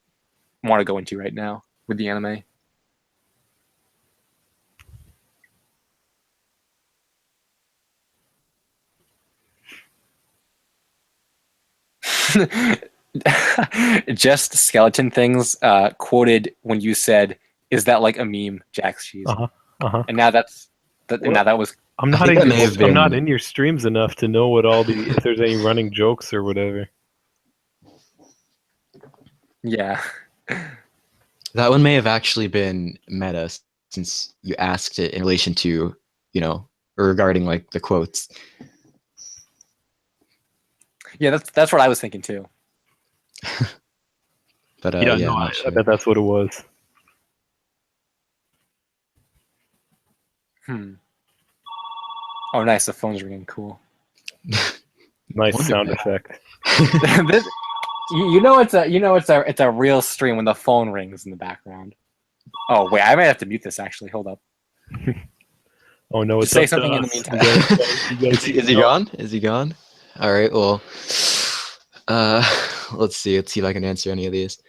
to go into right now with the anime. Just skeleton things quoted when you said, "Is that like a meme, Jack's cheese?" And now now that was. I'm I not think in that may have I'm not been- in your streams enough to know what if there's any running jokes or whatever. Yeah. That one may have actually been meta since you asked it in relation to, or regarding like the quotes. Yeah, that's what I was thinking too. But Yeah, yeah, no, I'm I not sure. bet that's what it was. Oh, nice. The phone's ringing. Cool. Nice Wonder sound that. effect. It's a real stream when the phone rings in the background. Oh wait, I might have to mute this actually. Hold up. Oh no, Just it's say up to something in the us. meantime. You guys Is he gone? Is he gone? All right. Well, let's see. Let's see if I can answer any of these.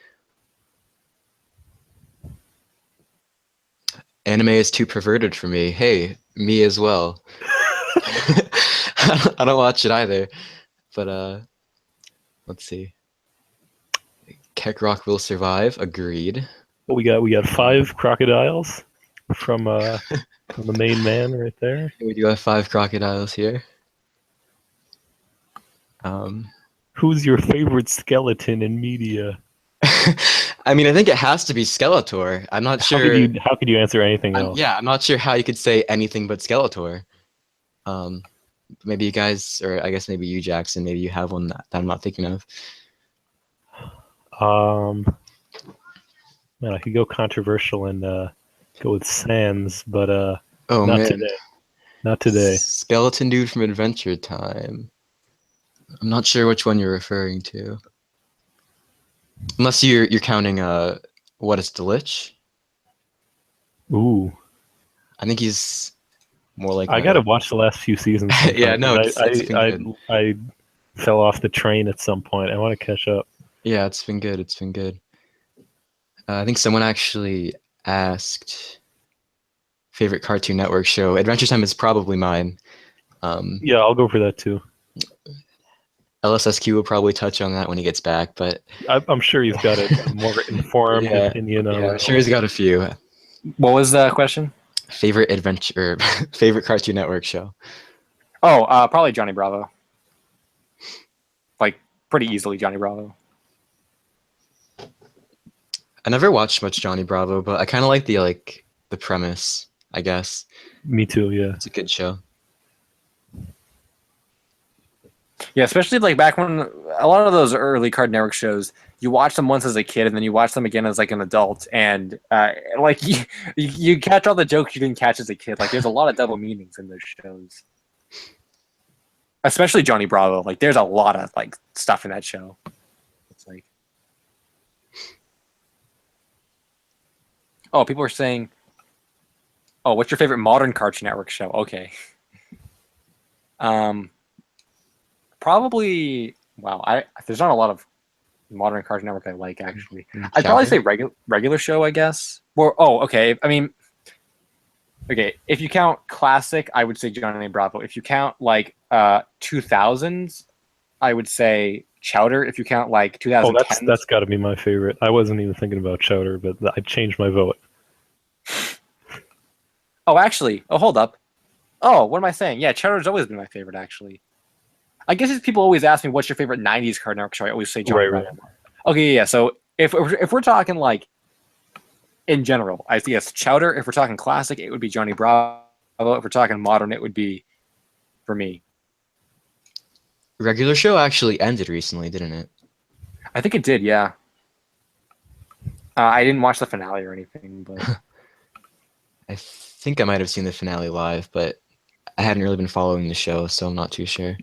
Anime is too perverted for me. Hey, me as well. I don't watch it either. But let's see. Keck will survive. Agreed. Well, we got 5 crocodiles from the main man right there. We do have 5 crocodiles here. Who's your favorite skeleton in media? I mean, I think it has to be Skeletor. I'm not sure. How could you answer anything else? Yeah, I'm not sure how you could say anything but Skeletor. Maybe you guys, or I guess maybe you, Jackson, maybe you have one that I'm not thinking of. Man, I could go controversial and go with Sans, but Oh not man, today. Not today. Skeleton Dude from Adventure Time. I'm not sure which one you're referring to. Unless you're counting What is the Lich? Ooh, I think he's more like I gotta watch the last few seasons. Yeah, no, sometime. it's been good. I fell off the train at some point. I want to catch up. Yeah, it's been good. It's been good. I think someone actually asked favorite Cartoon Network show. Adventure Time is probably mine. Yeah, I'll go for that too. LSSQ will probably touch on that when he gets back, but I'm sure he's got a more informed Yeah, opinion on I'm sure he's got a few. What was the question? Favorite favorite Cartoon Network show. Oh, probably Johnny Bravo. Like pretty easily Johnny Bravo. I never watched much Johnny Bravo, but I kind of like the premise, I guess. Me too, yeah. It's a good show. Yeah, especially like back when a lot of those early Cartoon Network shows, you watch them once as a kid and then you watch them again as like an adult, and like you catch all the jokes you didn't catch as a kid. Like there's a lot of double meanings in those shows, especially Johnny Bravo. Like there's a lot of like stuff in that show. It's like, oh, people are saying, oh, what's your favorite modern Cartoon Network show? Okay. Probably, wow, there's not a lot of modern Cartoon Network I like, actually. I'd probably say regular show, I guess. Or, oh, okay. I mean, Okay, if you count classic, I would say Johnny Bravo. If you count like 2000s, I would say Chowder. If you count like Oh, 2010s, that's got to be my favorite. I wasn't even thinking about Chowder, but I changed my vote. oh, actually, oh, hold up. Oh, what am I saying? Yeah, Chowder's always been my favorite, actually. I guess it's people always ask me what's your favorite '90s Card Network show. I always say Johnny Right. Bravo. Okay, yeah. So if we're talking like in general, I guess Chowder. If we're talking classic, it would be Johnny Bravo. If we're talking modern, it would be for me. Regular show actually ended recently, didn't it? I think it did, yeah. I didn't watch the finale or anything, but I think I might have seen the finale live, but I hadn't really been following the show, so I'm not too sure.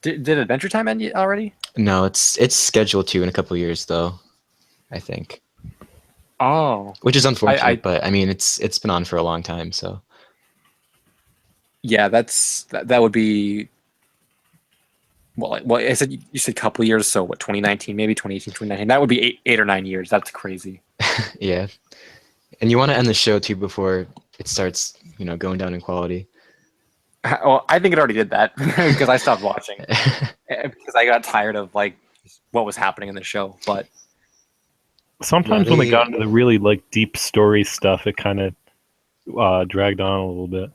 did Adventure Time end yet already? No, it's scheduled to in a couple years though, I think. Oh, Which is unfortunate, I but I mean it's been on for a long time, so yeah, that would be well. I said you said couple years, so what? 2019, maybe 2018, 2019. That would be eight or 9 years. That's crazy. yeah. And you want to end the show too before it starts, going down in quality. Well, I think it already did that because I stopped watching because I got tired of like what was happening in the show. But Sometimes Yeah, when they got into the really like deep story stuff, it kind of dragged on a little bit.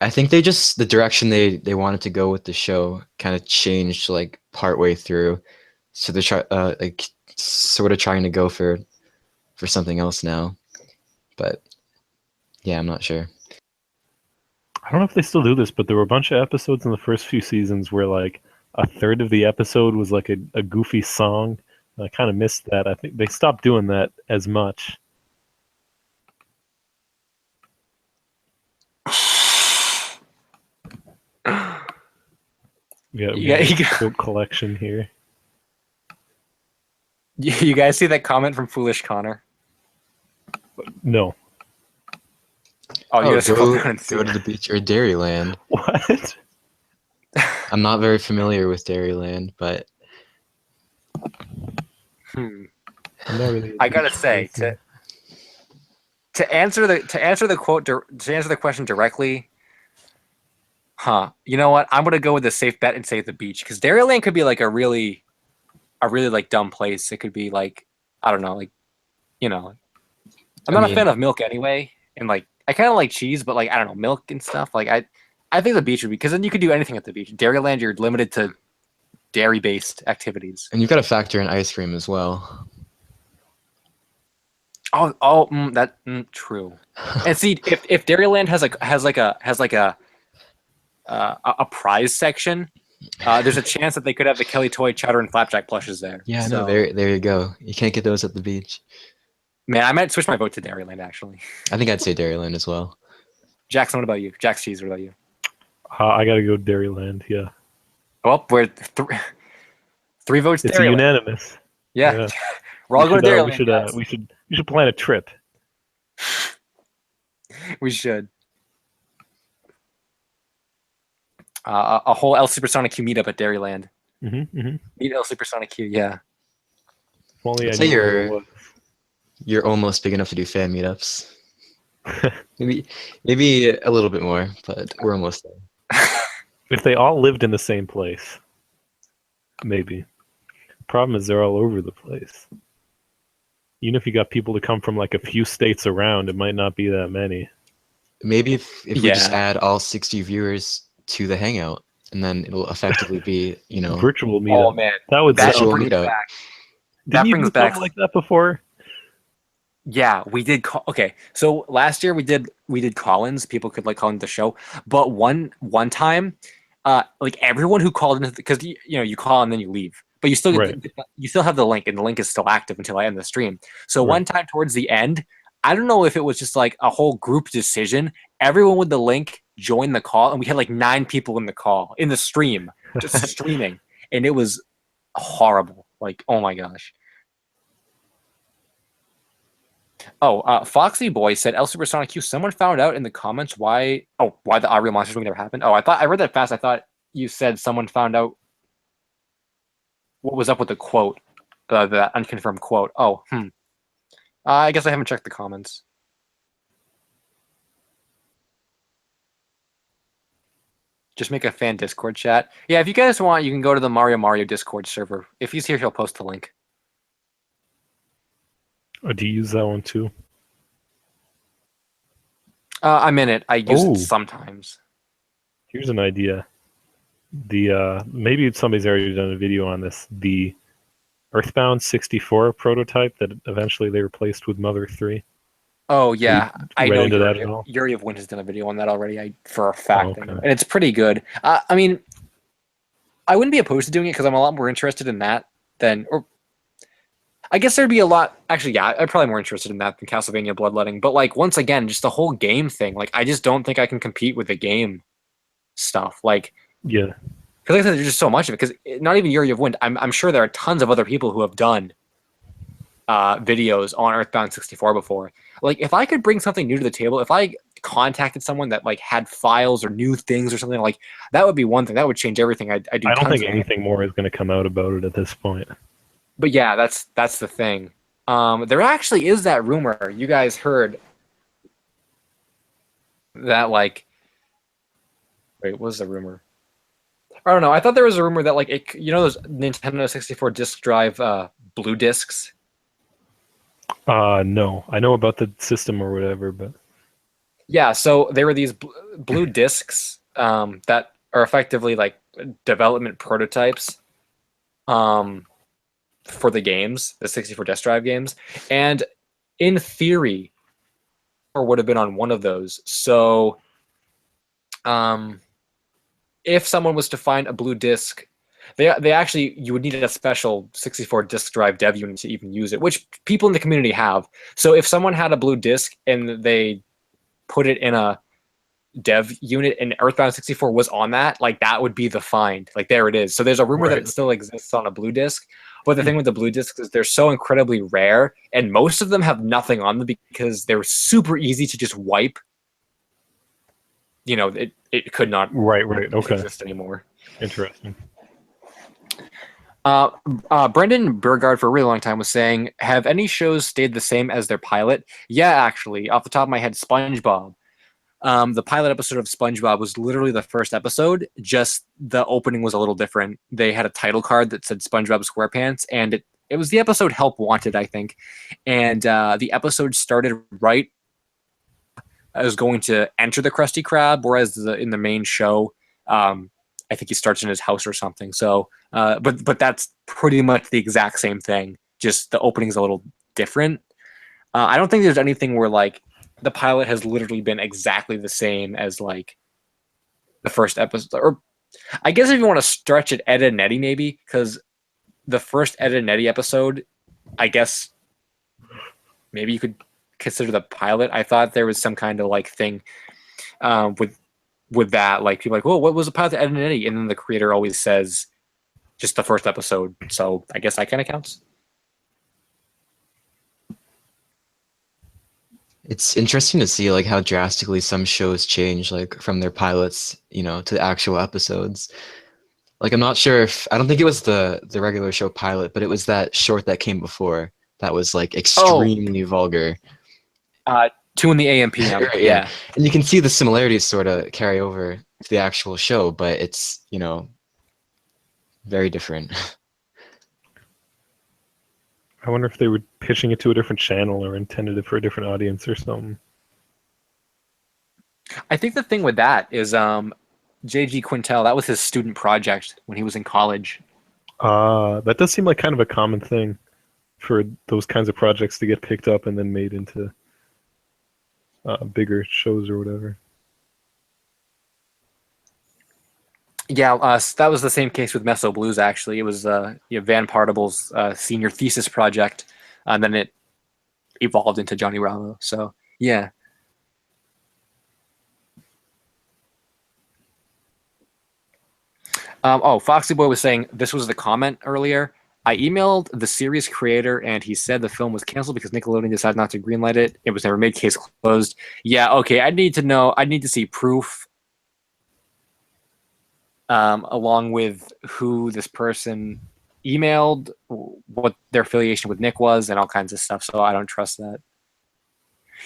I think the direction they wanted to go with the show kind of changed like partway through, so they're like sort of trying to go for something else now, but yeah, I'm not sure. I don't know if they still do this, but there were a bunch of episodes in the first few seasons where like a third of the episode was like a goofy song. I kind of missed that. I think they stopped doing that as much. We got a quote collection here. you guys see that comment from Foolish Connor? No. Oh, you gotta scroll down and see go to it. the beach or Dairyland. What? I'm not very familiar with Dairyland, but I'm not really I gotta say to answer the quote to answer the question directly. You know what? I'm gonna go with a safe bet and say the beach because Dairyland could be like a really like dumb place. It could be like I don't know, like I'm not a fan of milk anyway, and like I kind of like cheese, but like I don't know milk and stuff. Like I think the beach would be because then you could do anything at the beach. Dairyland, you're limited to dairy-based activities. and you've got to factor in ice cream as well. True. And see, if Dairyland has a prize section, there's a chance that they could have the Kelly Toy Chowder and Flapjack plushes there. Yeah, so, no, there you go. You can't get those at the beach. Man, I might switch my vote to Dairyland actually. I think I'd say Dairyland as well. Jackson, what about you? Jack's Cheese, what about you? I gotta go Dairyland. Yeah. Well, we're three votes. It's Dairyland. Unanimous. Yeah. We're all going to Dairyland. We should plan a trip. We should. A whole LSuperSonicQ meetup at Dairyland. Meet LSuperSonicQ, yeah. If only I I'd say knew where it was. you're almost big enough to do fan meetups. maybe a little bit more, but we're almost there. If they all lived in the same place, maybe. Problem is they're all over the place. Even if you got people to come from like a few states around, it might not be that many. Maybe if we just add all 60 viewers to the Hangout, and then it'll effectively be, Virtual meetup. Oh man, that would virtual brings meetup. back. Didn't you do something like that before? Yeah, we did. Okay, so last year we did call-ins. People could like call into the show, but one time, like everyone who called into because you call and then you leave, but you still have the link, and the link is still active until I end the stream. So one time towards the end, I don't know if it was just like a whole group decision. Everyone with the link joined the call, and we had like 9 people in the call in the stream, just streaming, and it was horrible. Like, oh my gosh. Oh, Foxy Boy said LSuperSonicQ. Someone found out in the comments why the Real Monsters movie never happened. Oh, I read that fast. I thought you said someone found out what was up with the quote, the unconfirmed quote. Oh, I guess I haven't checked the comments. Just make a fan Discord chat. Yeah, if you guys want, you can go to the Mario Discord server. If he's here, he'll post the link. Do you use that one too? I'm in it. I use Oh. it sometimes. Here's an idea. Maybe somebody's already done a video on this. The Earthbound 64 prototype that eventually they replaced with Mother 3. Oh yeah, I read know into that at all? Yuri of Wind has done a video on that already. For a fact, I know. Okay. And it's pretty good. I mean, I wouldn't be opposed to doing it because I'm a lot more interested in that than, or I guess there'd be a lot. Actually, yeah, I'm probably more interested in that than Castlevania Bloodletting. But like once again, just the whole game thing. Like I just don't think I can compete with the game stuff. Like Yeah. because like I said, there's just so much of it. Because not even Yuri of Wind. I'm sure there are tons of other people who have done videos on Earthbound 64 before. Like if I could bring something new to the table, if I contacted someone that like had files or new things or something, like that would be one thing that would change everything. I do. I don't think of anything more is going to come out about it at this point. But yeah, that's the thing. There actually is that rumor you guys heard that like. Wait, what was the rumor? I don't know. I thought there was a rumor that like those Nintendo 64 disc drive blue discs. No, I know about the system or whatever, but Yeah, so there were these blue discs that are effectively like development prototypes for the games, the 64 disc drive games, and in theory, or would have been on one of those. So, if someone was to find a blue disc, they actually you would need a special 64 disc drive dev unit to even use it, which people in the community have. So if someone had a blue disc and they put it in a dev unit and Earthbound 64 was on that, like that would be the find. Like there it is. So there's a rumor that it still exists on a blue disc. But the thing with the blue discs is they're so incredibly rare, and most of them have nothing on them because they're super easy to just wipe. You know, it could not exist anymore. Interesting. Brendan Burgard for a really long time was saying, have any shows stayed the same as their pilot? Yeah, actually, off the top of my head, SpongeBob. The pilot episode of SpongeBob was literally the first episode, just the opening was a little different. They had a title card that said SpongeBob SquarePants, and it was the episode Help Wanted, I think. And the episode started right as going to enter the Krusty Krab, whereas in the main show, I think he starts in his house or something. So, but that's pretty much the exact same thing. Just the opening's a little different. I don't think there's anything where like the pilot has literally been exactly the same as like the first episode. Or I guess if you want to stretch it, Ed and Eddie maybe, because the first Ed and Eddie episode, I guess maybe you could consider the pilot. I thought there was some kind of like thing with that, like people are like, well, what was the pilot to Ed and Eddie? And then the creator always says just the first episode. So I guess that kind of counts. It's interesting to see like how drastically some shows change, like from their pilots, to the actual episodes. Like I'm not sure if I don't think it was the regular show pilot, but it was that short that came before that was like extremely vulgar. 2 in the AM PM. Right, yeah. And you can see the similarities sort of carry over to the actual show, but it's, very different. I wonder if they were pitching it to a different channel or intended it for a different audience or something. I think the thing with that is J.G. Quintel, that was his student project when he was in college. That does seem like kind of a common thing for those kinds of projects to get picked up and then made into bigger shows or whatever. Yeah, that was the same case with Meso Blues, actually. It was Van Partible's senior thesis project, and then it evolved into Johnny Bravo. So, yeah. Foxy Boy was saying, this was the comment earlier. I emailed the series creator, and he said the film was canceled because Nickelodeon decided not to greenlight it. It was never made, case closed. Yeah, okay, I need to see proof along with who this person emailed what their affiliation with Nick was and all kinds of stuff. So I don't trust that.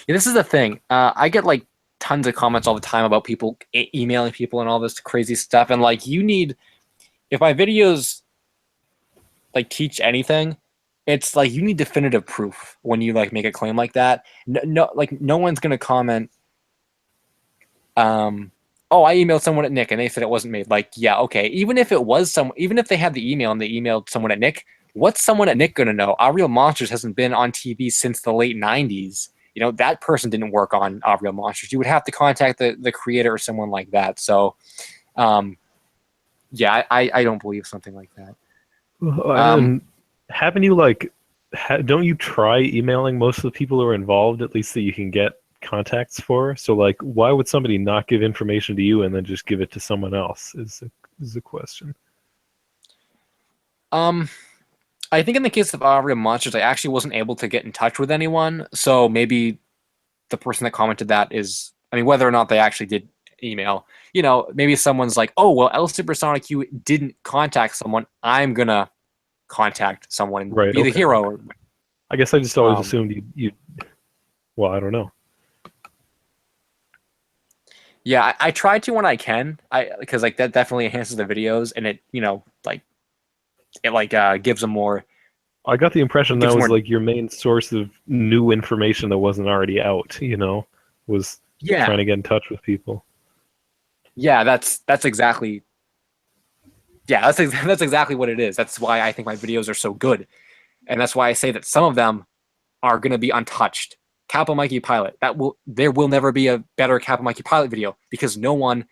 Yeah, this is the thing. I get like tons of comments all the time about people emailing people and all this crazy stuff. And like, if my videos like teach anything, it's like you need definitive proof when you like make a claim like that. Like no one's gonna comment. Oh, I emailed someone at Nick and they said it wasn't me. Like, yeah, okay. Even if it was even if they had the email and they emailed someone at Nick, what's someone at Nick gonna know? Our Real Monsters hasn't been on TV since the late '90s. You know, that person didn't work on Our Real Monsters. You would have to contact the creator or someone like that. So, yeah, I don't believe something like that. Haven't you like? Don't you try emailing most of the people who are involved, at least that you can get contacts for? So like, why would somebody not give information to you and then just give it to someone else? Is the question. I think in the case of Our Real Monsters, I actually wasn't able to get in touch with anyone. So maybe the person that commented that is, I mean, whether or not they actually did email, you know, maybe someone's like, oh, well, LSuperSonicQ didn't contact someone. I'm going to contact someone and Right, be the okay. hero. I guess I just always assumed you. Well, I don't know. Yeah, I try to when I can. Because like that definitely enhances the videos and it, you know, like it like gives them more. I got the impression that gives was more- like your main source of new information that wasn't already out. You know, was Yeah, trying to get in touch with people. yeah, that's exactly. Yeah, that's exactly what it is. That's why I think my videos are so good, and that's why I say that some of them are going to be untouched. Kappa Mikey Pilot. There will never be a better Kappa Mikey Pilot video because no one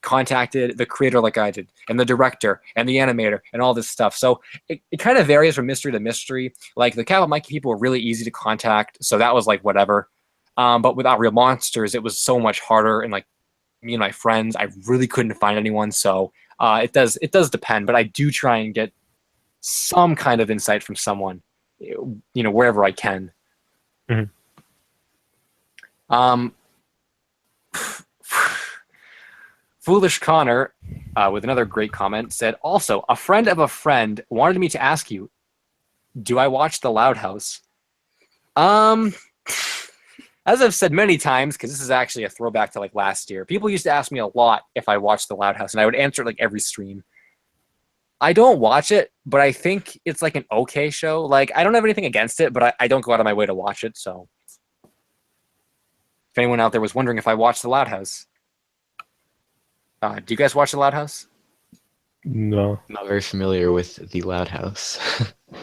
contacted the creator like I did, and the director, and the animator, and all this stuff. So it kind of varies from mystery to mystery. Like the Kappa Mikey people were really easy to contact, so that was like whatever. But without Real Monsters, it was so much harder, and like me and my friends, I really couldn't find anyone. So it does depend, but I do try and get some kind of insight from someone, you know, wherever I can. Mm-hmm. Foolish Connor, with another great comment, said, also, a friend of a friend wanted me to ask you, do I watch The Loud House? As I've said many times, because this is actually a throwback to like last year, people used to ask me a lot if I watched The Loud House, and I would answer it like every stream. I don't watch it, but I think it's like an okay show. Like, I don't have anything against it, but I don't go out of my way to watch it, so. If anyone out there was wondering if I watched The Loud House. Do you guys watch The Loud House? No, I'm not very familiar with the Loud House. I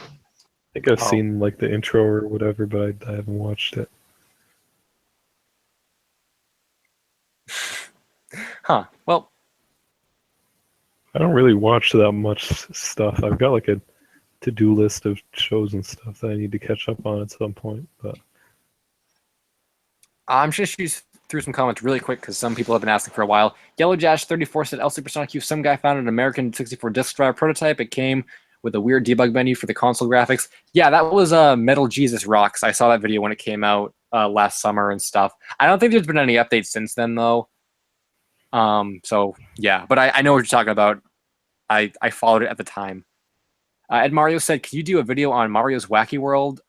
think I've seen like the intro or whatever, but I haven't watched it. Huh. Well, I don't really watch that much stuff. I've got like a to-do list of shows and stuff that I need to catch up on at some point. But I'm just going to shoot through some comments really quick because some people have been asking for a while. Yellow Jash 34 said LSuperSonicQ. Some guy found an American 64 disk drive prototype. It came with a weird debug menu for the console graphics. Yeah, that was Metal Jesus Rocks. I saw that video when it came out last summer and stuff. I don't think there's been any updates since then though. So yeah, but I know what you're talking about. I followed it at the time. Ed Mario said, "Can you do a video on Mario's Wacky World?"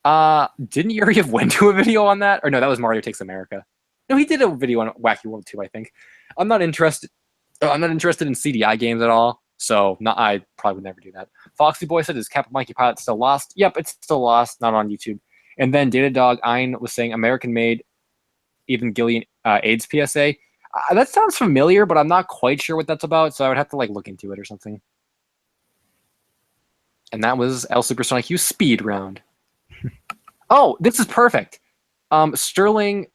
Didn't Yuri of Wen do a video on that? Or no, that was Mario Takes America. No, he did a video on Wacky World too, I think. I'm not interested in CDI games at all, so I probably would never do that. Foxy Boy said, "Is Kappa Mikey Pilot still lost?" Yep, it's still lost, not on YouTube. And then Datadog Ein was saying American-made Evangelion AIDS PSA. That sounds familiar, but I'm not quite sure what that's about, so I would have to like look into it or something. And that was LSuperSonicQ Speed Round. Oh, this is perfect. Sterling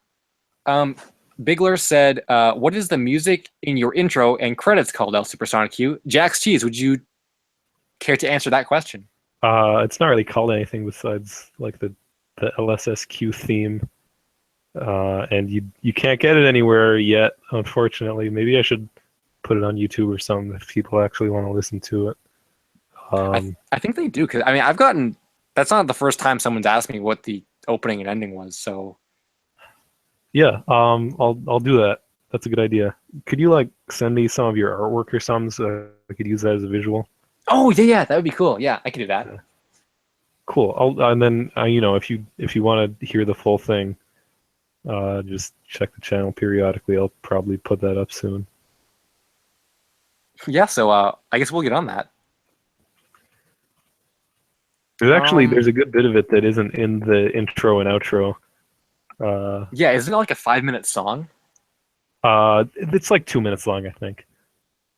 Bigler said, what is the music in your intro and credits called, LSuperSonicQ? Jack's Cheese, would you care to answer that question? It's not really called anything besides like the LSSQ theme. And you can't get it anywhere yet, unfortunately. Maybe I should put it on YouTube or something if people actually want to listen to it. I think they do, because I mean, that's not the first time someone's asked me what the opening and ending was, so. Yeah, I'll do that. That's a good idea. Could you like send me some of your artwork or something so I could use that as a visual? Oh yeah, that would be cool. Yeah, I could do that. Cool. And then if you want to hear the full thing, just check the channel periodically. I'll probably put that up soon. Yeah, so I guess we'll get on that. There's a good bit of it that isn't in the intro and outro. Yeah, isn't it like a 5-minute song? It's like 2 minutes long, I think.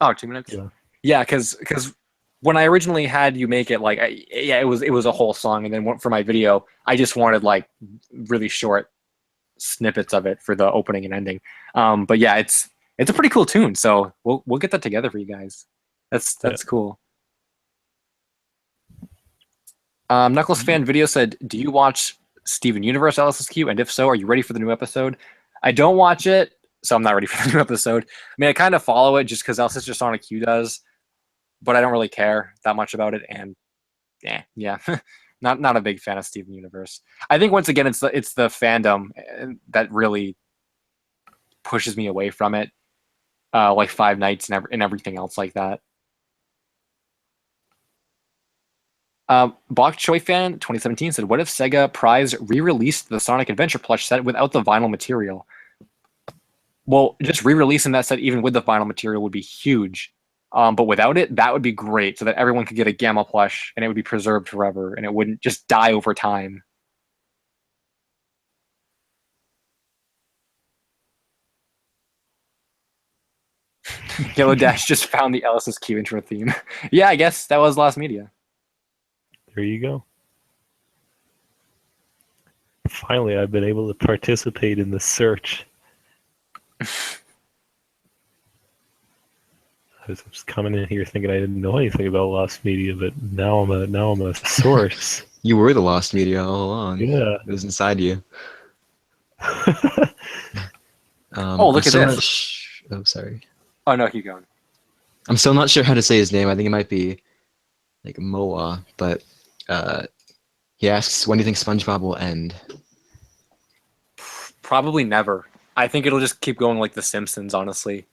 Oh, 2 minutes. Yeah. Yeah, because when I originally had you make it, like, it was a whole song, and then for my video, I just wanted like really short snippets of it for the opening and ending. But yeah, it's a pretty cool tune, so we'll get that together for you guys. That's cool. Knuckles fan video said, "Do you watch Steven Universe LSSQ? And if so, are you ready for the new episode?" I don't watch it, so I'm not ready for the new episode. I mean, I kind of follow it just because LSSQSonicQ does, but I don't really care that much about it. And yeah, not a big fan of Steven Universe. I think once again, it's the fandom that really pushes me away from it, like Five Nights and everything else like that. Bok Choi fan 2017 said, "What if Sega Prize re-released the Sonic Adventure plush set without the vinyl material?" Well, just re-releasing that set even with the vinyl material would be huge. But without it, that would be great, so that everyone could get a Gamma plush and it would be preserved forever and it wouldn't just die over time. Yellow Dash just found the LSSQ intro theme. Yeah, I guess that was Lost Media. There you go. Finally, I've been able to participate in the search. I was just coming in here thinking I didn't know anything about Lost Media, but now I'm a source. You were the lost media all along. Yeah. It was inside you. Oh, look at this. Oh, sorry. Oh, no, keep going. I'm still not sure how to say his name. I think it might be like Moa, but he asks, when do you think SpongeBob will end? Probably never. I think it'll just keep going like The Simpsons, honestly.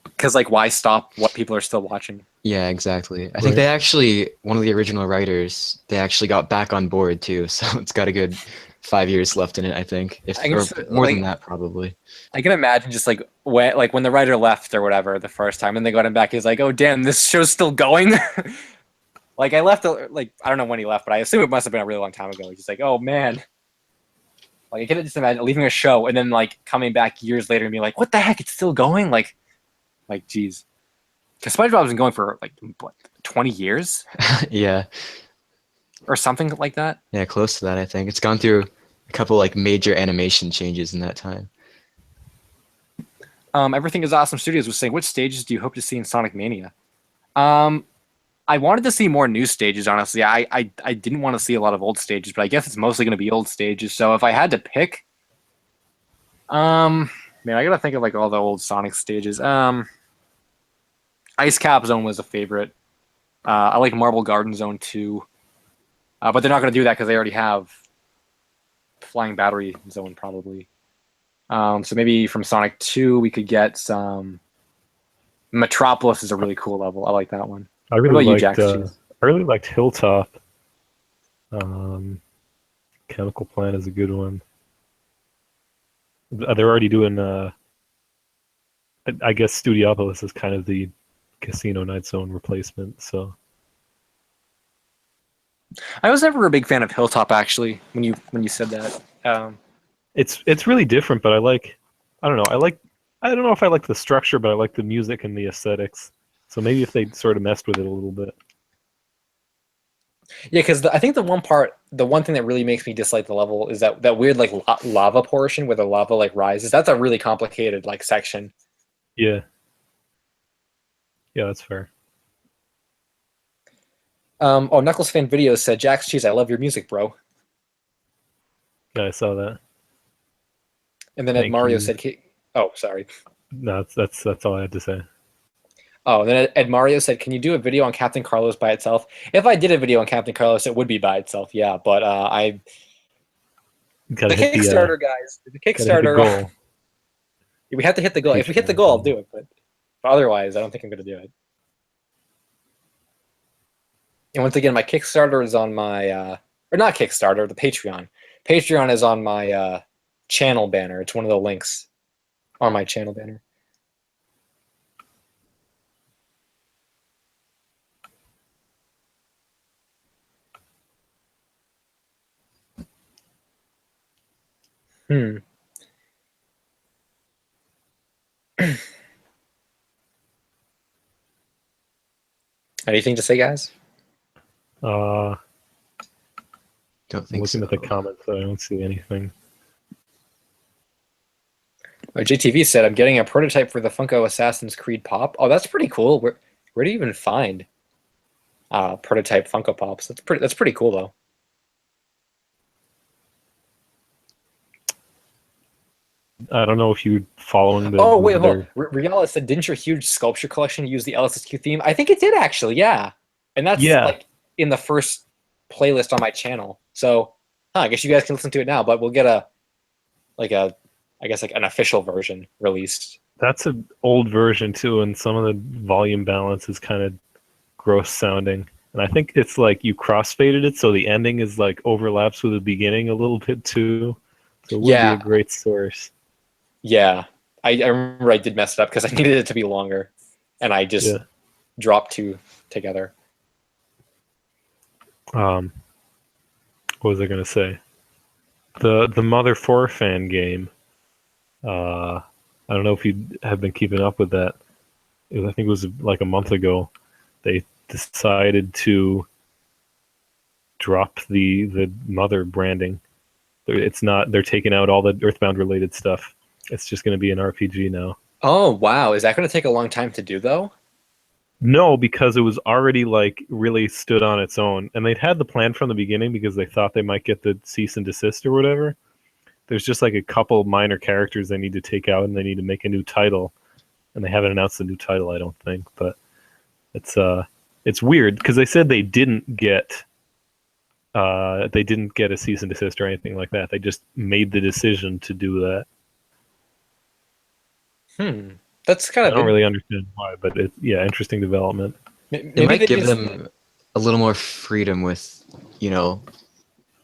Because, like, why stop what people are still watching? Yeah, exactly. I think they actually, one of the original writers, they actually got back on board too, so it's got a good 5 years left in it, I think. Or more than that, probably. I can imagine just like when the writer left or whatever the first time, and they got him back, he's like, "Oh damn, this show's still going." Like I left, like I don't know when he left, but I assume it must have been a really long time ago. He's just like, "Oh man." Like I can just imagine leaving a show and then like coming back years later and being like, "What the heck? It's still going?" Like, geez. Because SpongeBob's been going for like what, 20 years? Yeah. Or something like that. Yeah, close to that, I think. It's gone through a couple like major animation changes in that time. Everything is Awesome Studios was saying, "What stages do you hope to see in Sonic Mania?" I wanted to see more new stages, honestly. I didn't want to see a lot of old stages, but I guess it's mostly going to be old stages. So if I had to pick, man, I gotta think of like all the old Sonic stages. Ice Cap Zone was a favorite. I like Marble Garden Zone too, but they're not going to do that because they already have Flying Battery Zone probably. So maybe from Sonic 2 we could get some. Metropolis is a really cool level. I like that one. I really liked Hilltop. Chemical Plant is a good one. They're already doing. I guess Studiopolis is kind of the Casino Night Zone replacement. So I was never a big fan of Hilltop actually. When you said that, it's really different, but I don't know. I don't know if I like the structure, but I like the music and the aesthetics. So maybe if they sort of messed with it a little bit. Yeah, because I think the one thing that really makes me dislike the level is that weird like lava portion where the lava like rises. That's a really complicated like section. Yeah. Yeah, that's fair. Knuckles fan video said, "Jack's Cheese, I love your music, bro." Yeah, I saw that. And then Ed Mario said, "Oh, sorry." No, that's all I had to say. Oh, then Ed Mario said, "Can you do a video on Captain Carlos by itself?" If I did a video on Captain Carlos, it would be by itself, yeah. But the Kickstarter, guys. The Kickstarter goal. We have to hit the goal. If we hit the goal, I'll do it. But otherwise, I don't think I'm going to do it. And once again, my Kickstarter is on my, or not Kickstarter, the Patreon. Patreon is on my channel banner. It's one of the links on my channel banner. Anything to say, guys? Uh, Don't I'm think looking so. at the comments, I don't see anything. JTV said, "I'm getting a prototype for the Funko Assassin's Creed Pop." Oh, that's pretty cool. Where do you even find prototype Funko Pops? That's pretty cool though. I don't know if you're following the Oh wait, hold other. on. Riala said, "Didn't your huge sculpture collection use the LSSQ theme?" I think it did actually. Yeah, and that's Yeah, like in the first playlist on my channel. So, I guess you guys can listen to it now. But we'll get I guess like an official version released. that's an old version too, and some of the volume balance is kind of gross sounding. And I think it's like you crossfaded it, so the ending is like overlaps with the beginning a little bit too. So it would be a Yeah, great source. yeah. I remember I did mess it up because I needed it to be longer, and I just Yeah. dropped two together. What was I gonna say? The Mother 4 fan game. I don't know if you have been keeping up with that. I think it was like a month ago. They decided to drop the Mother branding. It's not. They're taking out all the Earthbound related stuff. It's just going to be an RPG now. Oh wow, is that going to take a long time to do though? No, because it was already like really stood on its own, and they'd had the plan from the beginning because they thought they might get the cease and desist or whatever. There's just like a couple minor characters they need to take out, and they need to make a new title, and they haven't announced the new title, I don't think. But it's weird because they said they didn't get a cease and desist or anything like that. They just made the decision to do that. That's kind I of don't really understand why, but interesting development. It maybe might they give just, them a little more freedom with,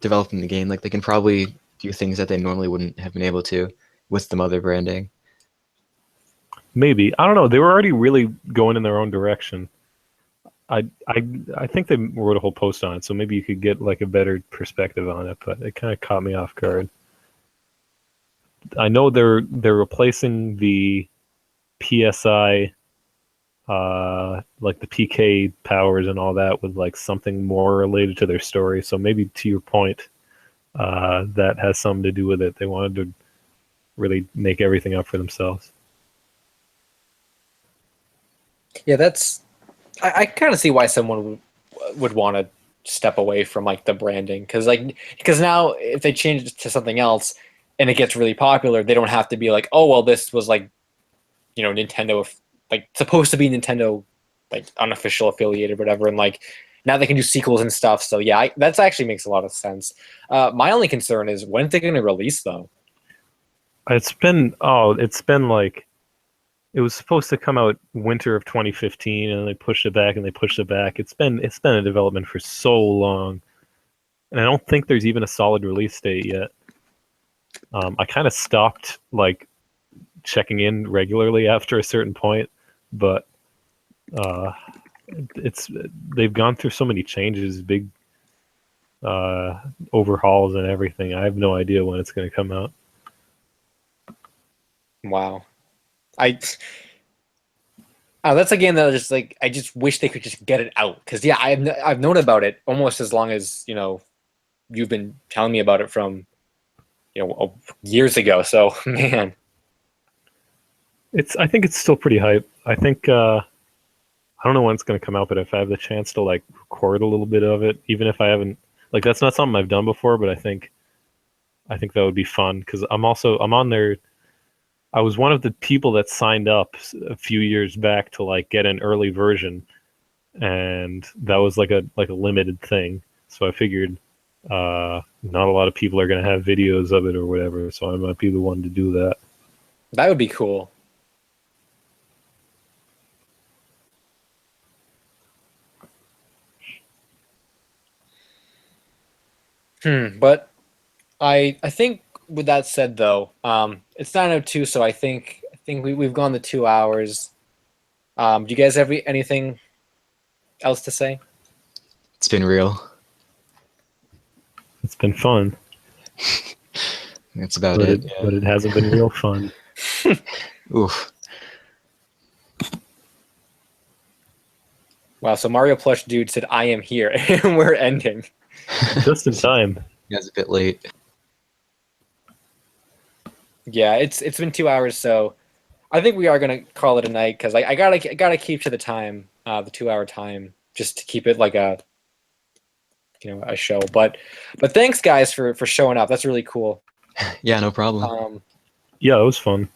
developing the game. Like they can probably do things that they normally wouldn't have been able to with the Mother branding. Maybe, I don't know. They were already really going in their own direction. I think they wrote a whole post on it, so maybe you could get like a better perspective on it. But it kind of caught me off guard. I know they're replacing the PSI, like the PK powers and all that, with like something more related to their story. So maybe to your point, that has something to do with it. They wanted to really make everything up for themselves. yeah, that's I kind of see why someone would want to step away from like the branding because now if they change it to something else and it gets really popular, they don't have to be like, oh well, this was like Nintendo, like supposed to be Nintendo, like unofficial affiliated, whatever, and like now they can do sequels and stuff. So yeah, that's actually makes a lot of sense. My only concern is when's it going to release though? It's been like it was supposed to come out winter of 2015, and they pushed it back and they pushed it back. It's been a development for so long, and I don't think there's even a solid release date yet. I kind of stopped like checking in regularly after a certain point, but they've gone through so many changes, big overhauls and everything. I have no idea when it's going to come out. Wow, that's a game that just like I just wish they could just get it out because yeah, I've known about it almost as long as you've been telling me about it from years ago. So man, I think it's still pretty hype. I think I don't know when it's going to come out, but if I have the chance to like record a little bit of it, even if I haven't, like that's not something I've done before, but I think that would be fun because I'm on their. I was one of the people that signed up a few years back to like get an early version, and that was like a limited thing. So I figured not a lot of people are going to have videos of it or whatever, so I might be the one to do that. that would be cool. But I think with that said though, it's 9:02, so I think we've gone the 2 hours. Do you guys have anything else to say? It's been real. It's been fun, That's about but it. but it hasn't been real fun. Oof. Wow, so Mario Plush Dude said, "I am here," and we're ending. Just in time. You guys a bit late. Yeah, it's been 2 hours, so I think we are gonna call it a night because I gotta keep to the time, the 2 hour time, just to keep it like a show. But thanks guys for showing up. That's really cool. Yeah, no problem. Yeah, it was fun.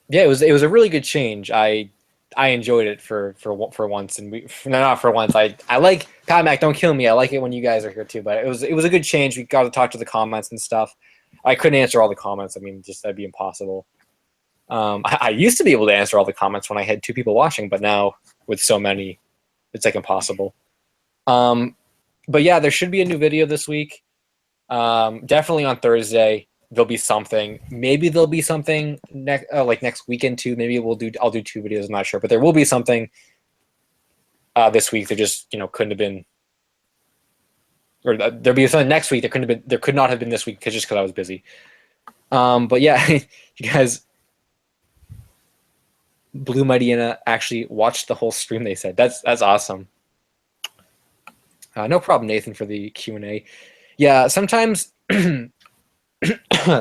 Yeah, it was a really good change. I enjoyed it for once, and not for once. I like Pat Mac. Don't kill me. I like it when you guys are here too. But it was a good change. We got to talk to the comments and stuff. I couldn't answer all the comments. I mean, just that'd be impossible. I used to be able to answer all the comments when I had 2 people watching, but now with so many, it's like impossible. But yeah, there should be a new video this week. Definitely on Thursday. There'll be something. Maybe there'll be something next weekend too. Maybe I'll do 2 videos. I'm not sure, but there will be something this week. There just couldn't have been, or there'll be something next week. There could not have been this week because I was busy. But yeah, you guys, Blue Mightyana actually watched the whole stream. They said that's awesome. No problem, Nathan, for the Q&A. Yeah, sometimes.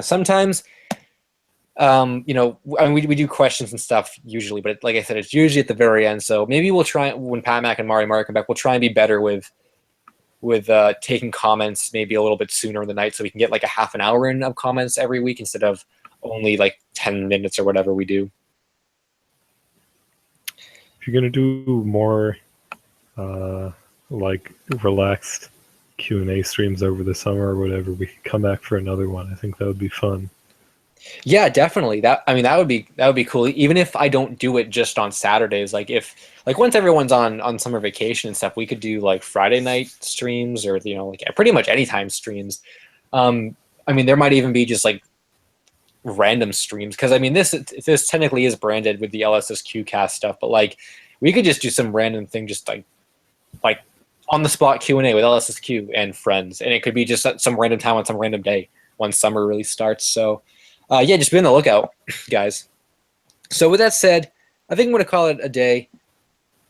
Sometimes, I mean, we do questions and stuff usually, but like I said, it's usually at the very end. So maybe we'll try when Pat Mac and Mario come back. We'll try and be better with taking comments maybe a little bit sooner in the night, so we can get like a half an hour in of comments every week instead of only like 10 minutes or whatever we do. If you're gonna do more, like relaxed Q&A streams over the summer or whatever, we could come back for another one. I think that would be fun. Yeah, definitely. That would be cool. Even if I don't do it just on Saturdays, like once everyone's on summer vacation and stuff, we could do like Friday night streams or like pretty much anytime streams. I mean, there might even be just like random streams because I mean this technically is branded with the LSSQcast stuff, but like we could just do some random thing, just like on the spot Q&A with LSSQ and friends, and it could be just at some random time on some random day when summer really starts. So yeah, just be on the lookout, guys. So with that said, I think I'm going to call it a day.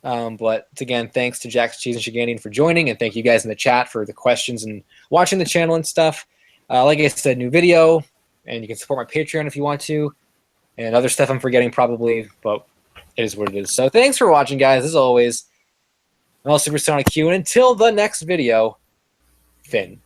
But again, thanks to Jack's Cheese and Shiganian for joining, and thank you guys in the chat for the questions and watching the channel and stuff. Like I said, new video, and you can support my Patreon if you want to, and other stuff I'm forgetting probably, but it is what it is. So thanks for watching, guys, as always. I'm LSuperSonicQ, and until the next video, Finn.